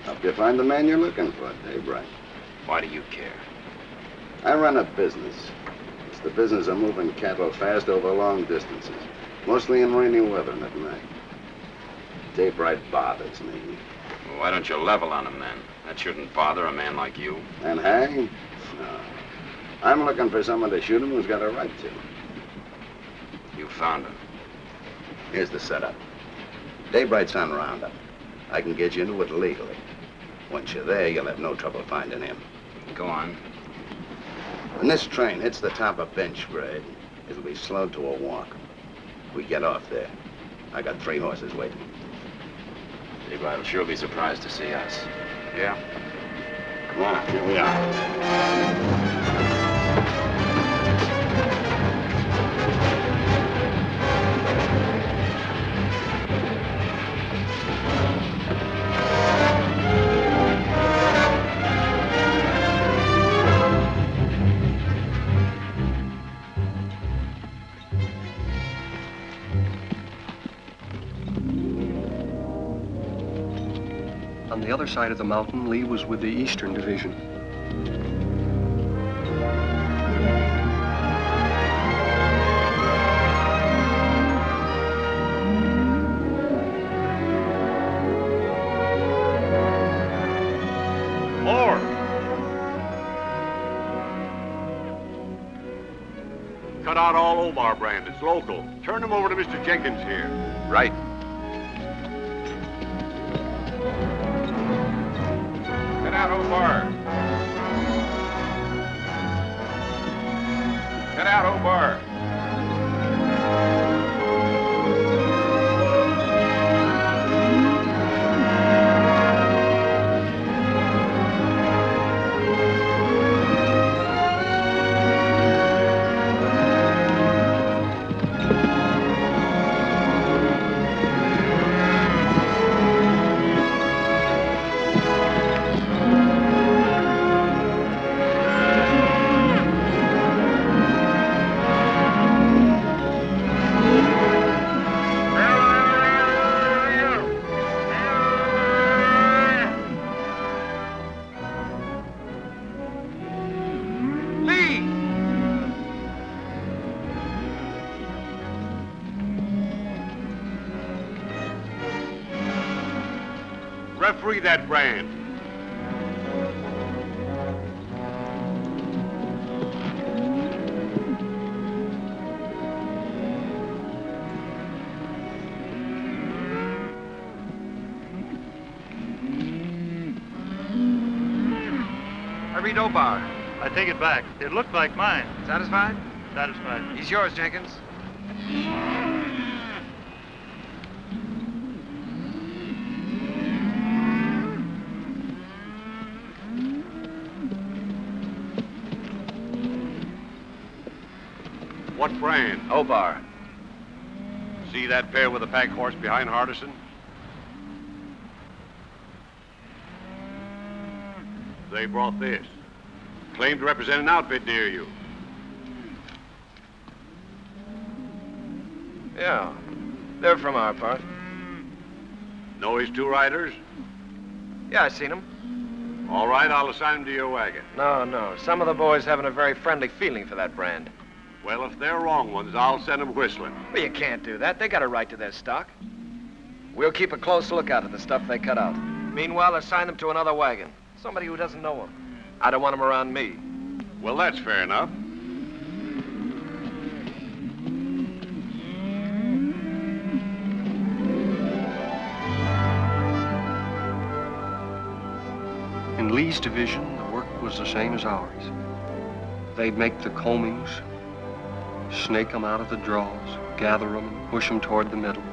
Help you find the man you're looking for, Daybreak. Why do you care? I run a business. It's the business of moving cattle fast over long distances, mostly in rainy weather and at night. Daybreak bothers me. Well, why don't you level on him then? That shouldn't bother a man like you. And hang? No. I'm looking for someone to shoot him who's got a right to. You found him. Here's the setup. Daybreak's on roundup. I can get you into it legally. Once you're there, you'll have no trouble finding him. Go on. When this train hits the top of bench grade, it'll be slowed to a walk. We get off there. I got 3 horses waiting. Daybreak will sure be surprised to see us. Yeah? Come on, here we are. On the other side of the mountain, Lee was with the Eastern Division. More! Cut out all Omar brand. It's local. Turn them over to Mr. Jenkins here. Right. Get out, Omar. Get out, Omar. Referee that brand. I read Obar. I take it back. It looked like mine. Satisfied? Satisfied. He's yours, Jenkins. What brand? Obar. See that pair with the pack horse behind Hardison? They brought this. Claimed to represent an outfit near you. Yeah, they're from our part. Know his two riders? Yeah, I seen them. All right, I'll assign them to your wagon. No. Some of the boys haven't a very friendly feeling for that brand. Well, if they're wrong ones, I'll send them whistling. Well, you can't do that. They got a right to their stock. We'll keep a close lookout at the stuff they cut out. Meanwhile, assign them to another wagon. Somebody who doesn't know them. I don't want them around me. Well, that's fair enough. In Lee's division, the work was the same as ours. They'd make the combings, snake them out of the draws, gather them, and push them toward the middle.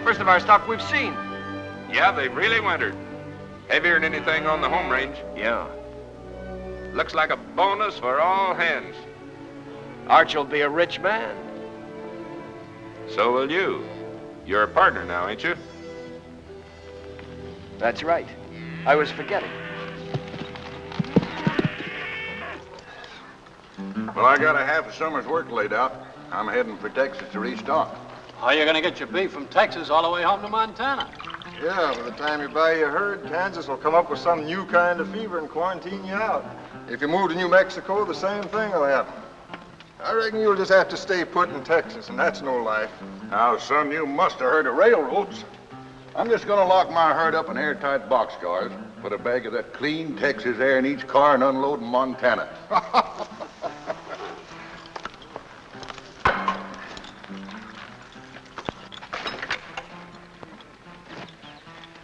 First of our stock we've seen. Yeah, they've really wintered. Heavier than anything on the home range. Yeah. Looks like a bonus for all hands. Arch'll be a rich man. So will you. You're a partner now, ain't you? That's right. I was forgetting. Well, I got a half a summer's work laid out. I'm heading for Texas to restock. How you gonna get your beef from Texas all the way home to Montana? Yeah, by the time you buy your herd, Kansas will come up with some new kind of fever and quarantine you out. If you move to New Mexico, the same thing will happen. I reckon you'll just have to stay put in Texas, and that's no life. Now, son, you must have heard of railroads. I'm just gonna lock my herd up in airtight boxcars, put a bag of that clean Texas air in each car, and unload in Montana.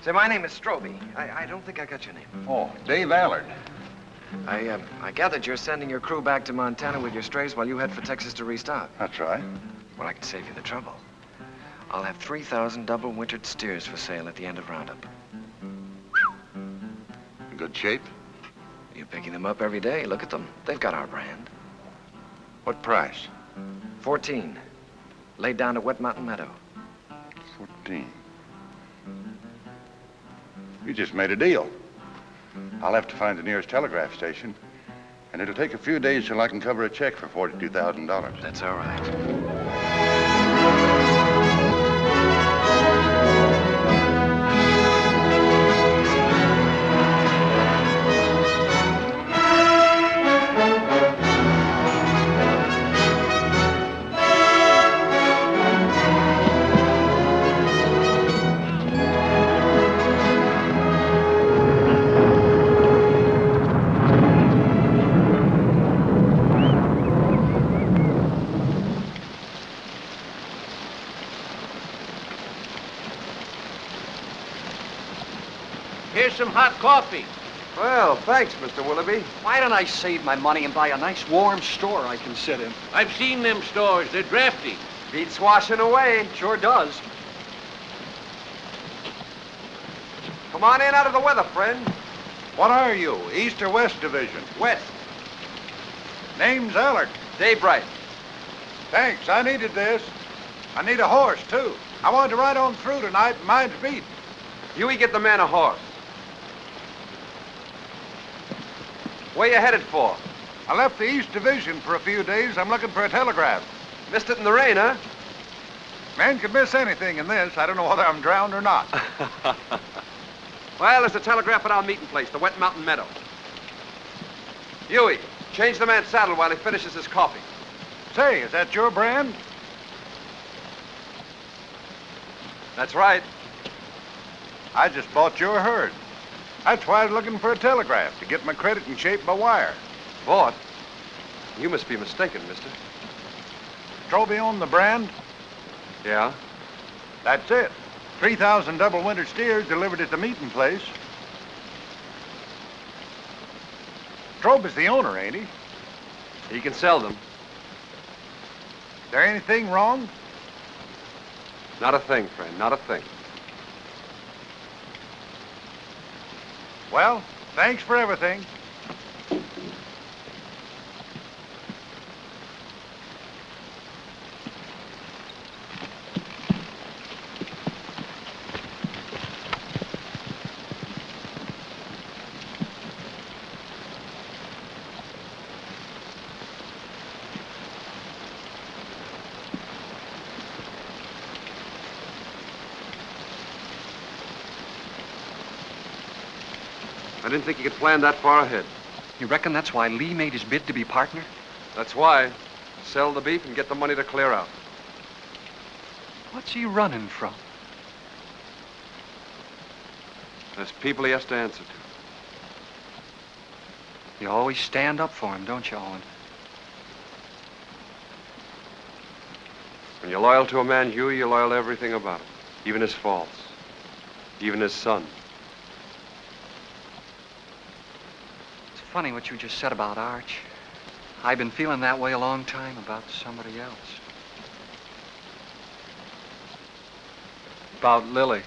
Say, my name is Stroby. I don't think I got your name. Oh, Dave Allard. I gathered you're sending your crew back to Montana with your strays while you head for Texas to restock. That's right. Well, I can save you the trouble. I'll have 3,000 double-wintered steers for sale at the end of Roundup. In good shape? You're picking them up every day. Look at them. They've got our brand. What price? 14. Laid down at Wet Mountain Meadow. 14. You just made a deal. I'll have to find the nearest telegraph station, and it'll take a few days till I can cover a check for $42,000. That's all right. Here's some hot coffee. Well, thanks, Mr. Willoughby. Why don't I save my money and buy a nice warm store I can sit in? I've seen them stores. They're drafty. Beats washing away. Sure does. Come on in out of the weather, friend. What are you, East or West Division? West. Name's Allard. Daybright. Thanks, I needed this. I need a horse, too. I wanted to ride on through tonight, and mine's beat. Huey, get the man a horse. Where you headed for? I left the East Division for a few days. I'm looking for a telegraph. Missed it in the rain, huh? Man could miss anything in this. I don't know whether I'm drowned or not. Well, there's a telegraph at our meeting place, the Wet Mountain Meadow. Huey, change the man's saddle while he finishes his coffee. Say, is that your brand? That's right. I just bought your herd. That's why I was looking for a telegraph, to get my credit in shape by wire. Bought? You must be mistaken, mister. Stroby owned the brand? Yeah? That's it. 3,000 double-wintered steers delivered at the meeting place. Strobe is the owner, ain't he? He can sell them. Is there anything wrong? Not a thing, friend, not a thing. Well, thanks for everything. I didn't think you could plan that far ahead. You reckon that's why Lee made his bid to be partner? That's why. Sell the beef and get the money to clear out. What's he running from? There's people he has to answer to. You always stand up for him, don't you, Owen? When you're loyal to a man, Huey, you're loyal to everything about him. Even his faults. Even his son. It's funny what you just said about Arch. I've been feeling that way a long time about somebody else. About Lily.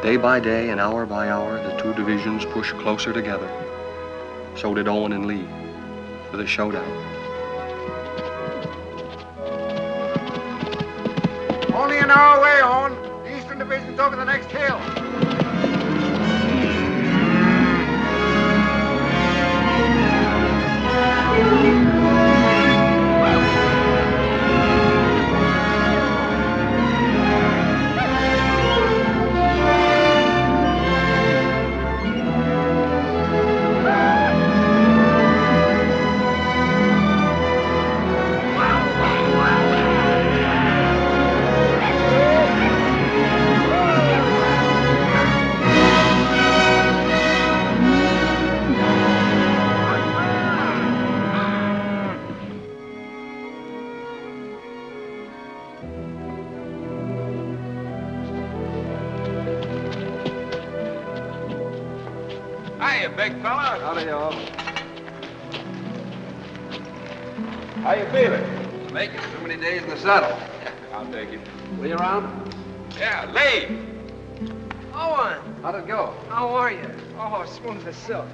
Day by day and hour by hour, the two divisions pushed closer together. So did Owen and Lee for the showdown. Only an hour away, Owen. The Eastern Division's over the next hill. Hiya, big fella. Howdy, y'all. How you feeling? Making too many days in the saddle. I'll take it. Lee around? Yeah, Lee. Owen! How'd it go? How are you? Oh, smooth as silk.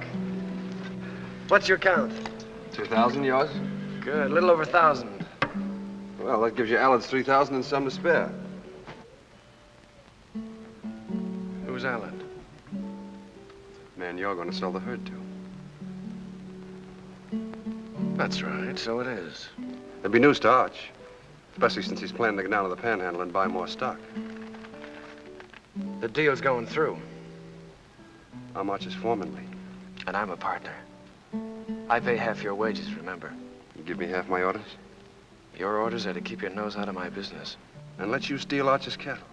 What's your count? 2,000, yours? Good, a little over 1,000. Well, that gives you Allen's 3,000 and some to spare. Who's Allen? Man, you're going to sell the herd to. That's right, so it is. There'd be news to Arch, especially since he's planning to go down to the Panhandle and buy more stock. The deal's going through. I'm Arch's foreman, Lee. And I'm a partner. I pay half your wages, remember? You give me half my orders? Your orders are to keep your nose out of my business. And let you steal Arch's cattle.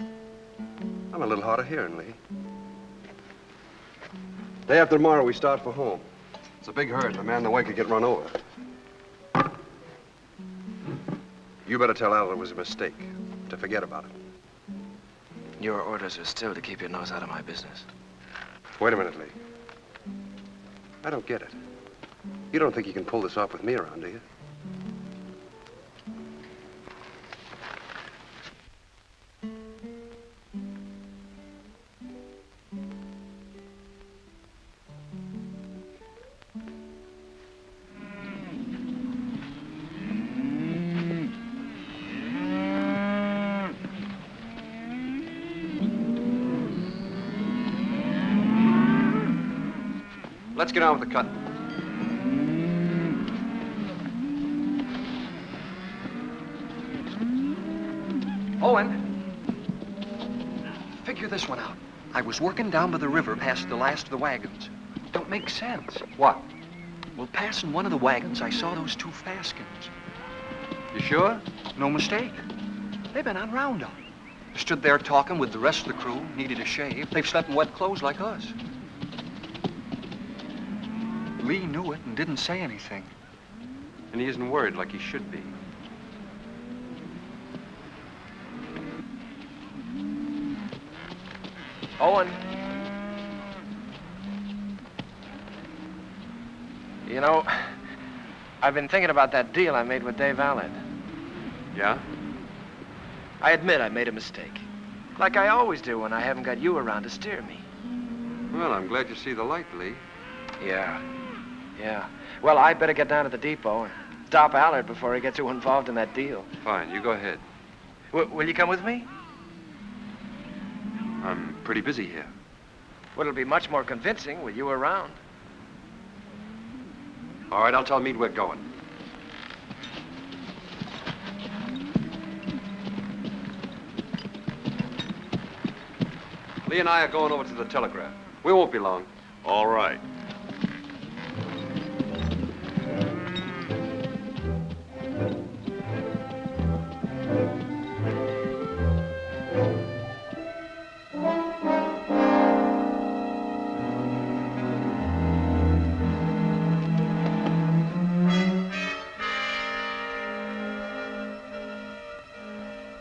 I'm a little hard of hearing, Lee. Day after tomorrow, we start for home. It's a big herd. The man in the way could get run over. You better tell Al it was a mistake, to forget about it. Your orders are still to keep your nose out of my business. Wait a minute, Lee. I don't get it. You don't think you can pull this off with me around, do you? Let's get on with the cutting. Owen, figure this one out. I was working down by the river past the last of the wagons. Don't make sense. What? Well, passing one of the wagons, I saw those 2 Faskins. You sure? No mistake. They've been on roundup. Stood there talking with the rest of the crew, needed a shave. They've slept in wet clothes like us. Lee knew it and didn't say anything. And he isn't worried like he should be. Owen. You know, I've been thinking about that deal I made with Dave Allen. Yeah? I admit I made a mistake. Like I always do when I haven't got you around to steer me. Well, I'm glad you see the light, Lee. Yeah. Well, I better get down to the depot and stop Allard before he gets too involved in that deal. Fine, you go ahead. Will you come with me? I'm pretty busy here. Well, it'll be much more convincing with you around. All right, I'll tell Meade we're going. Lee and I are going over to the telegraph. We won't be long. All right.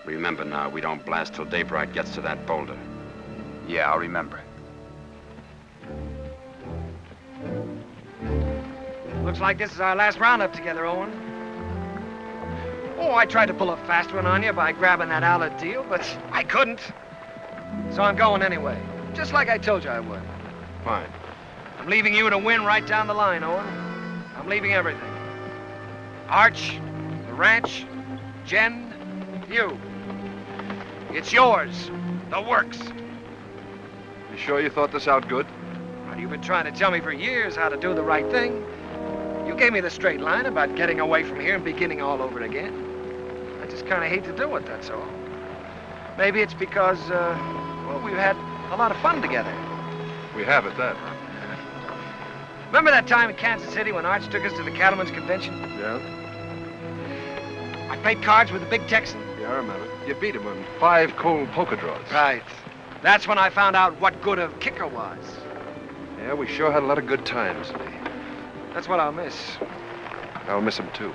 Remember now, we don't blast till daybreak gets to that boulder. Yeah, I'll remember. Looks like this is our last roundup together, Owen. Oh, I tried to pull a fast one on you by grabbing that Allard deal, but I couldn't. So I'm going anyway, just like I told you I would. Fine. I'm leaving you to win right down the line, Owen. I'm leaving everything. Arch, the ranch, Jen, you. It's yours, the works. You sure you thought this out good? Well, you've been trying to tell me for years how to do the right thing. You gave me the straight line about getting away from here and beginning all over again. I just kind of hate to do it, that's all. Maybe it's because, well, we've had a lot of fun together. We have at that. Remember that time in Kansas City when Arch took us to the Cattlemen's Convention? Yeah? I played cards with the big Texan. Yeah, I remember. You beat him on 5 cold poker draws. Right. That's when I found out what good a kicker was. Yeah, we sure had a lot of good times, Lee. That's what I'll miss. I'll miss him, too.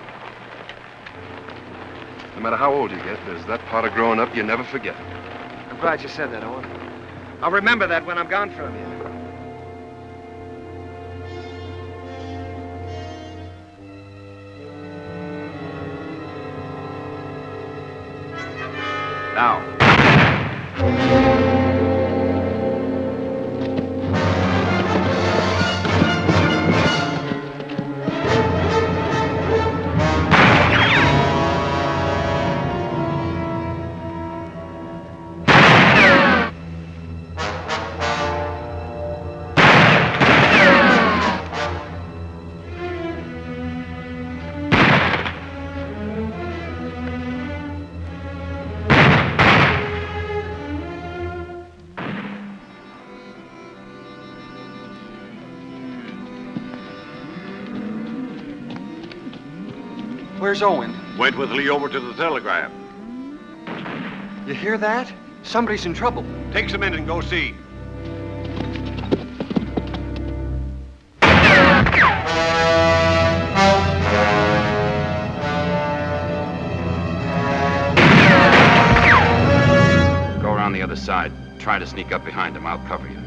No matter how old you get, there's that part of growing up you never forget. I'm glad you said that, Owen. I'll remember that when I'm gone from you. Now. Where's Owen? Went with Lee over to the telegraph. You hear that? Somebody's in trouble. Take some in and go see. Go around the other side. Try to sneak up behind him. I'll cover you.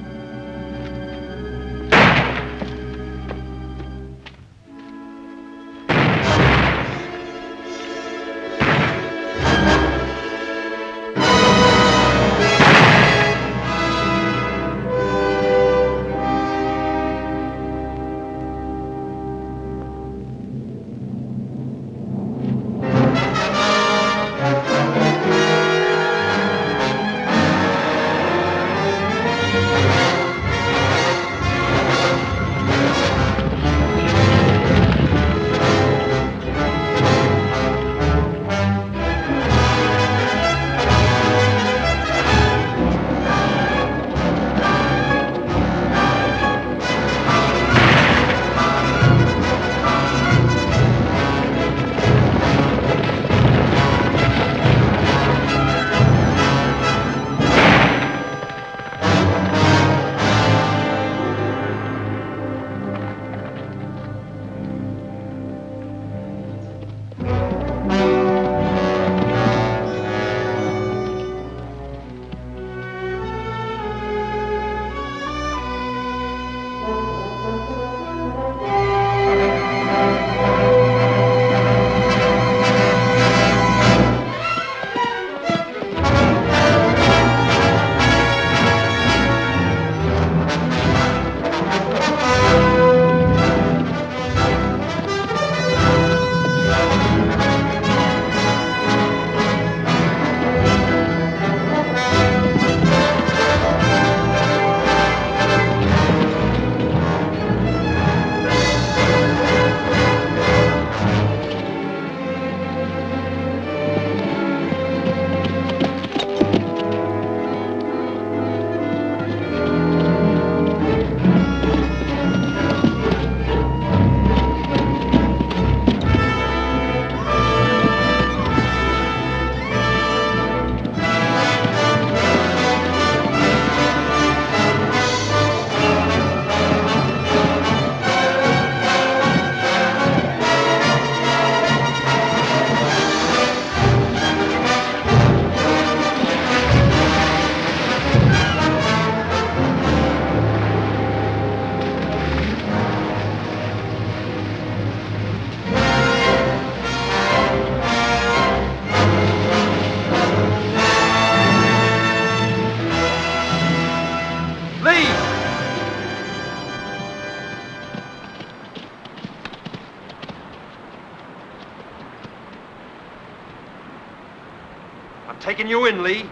I'm taking you in, Lee.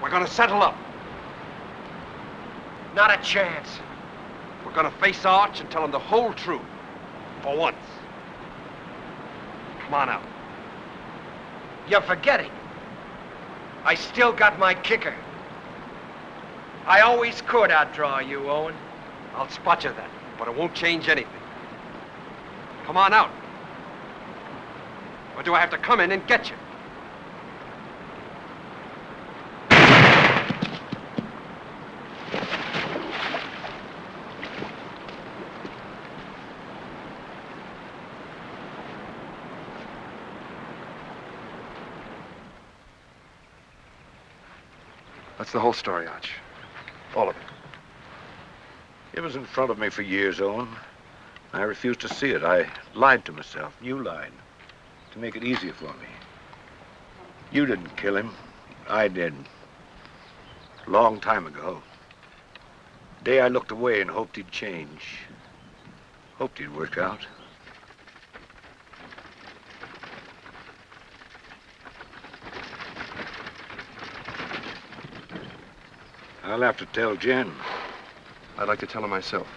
We're gonna settle up. Not a chance. We're gonna face Arch and tell him the whole truth. For once. Come on out. You're forgetting. I still got my kicker. I always could outdraw you, Owen. I'll spot you then, but it won't change anything. Come on out. Or do I have to come in and get you? That's the whole story, Arch. All of it. It was in front of me for years, Owen. I refused to see it. I lied to myself. You lied. To make it easier for me. You didn't kill him. I did. Long time ago. The day I looked away and hoped he'd change. Hoped he'd work out. I'll have to tell Jen. I'd like to tell her myself.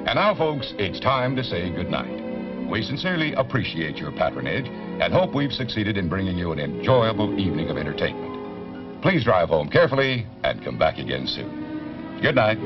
And now, folks, it's time to say goodnight. We sincerely appreciate your patronage and hope we've succeeded in bringing you an enjoyable evening of entertainment. Please drive home carefully and come back again soon. Good night.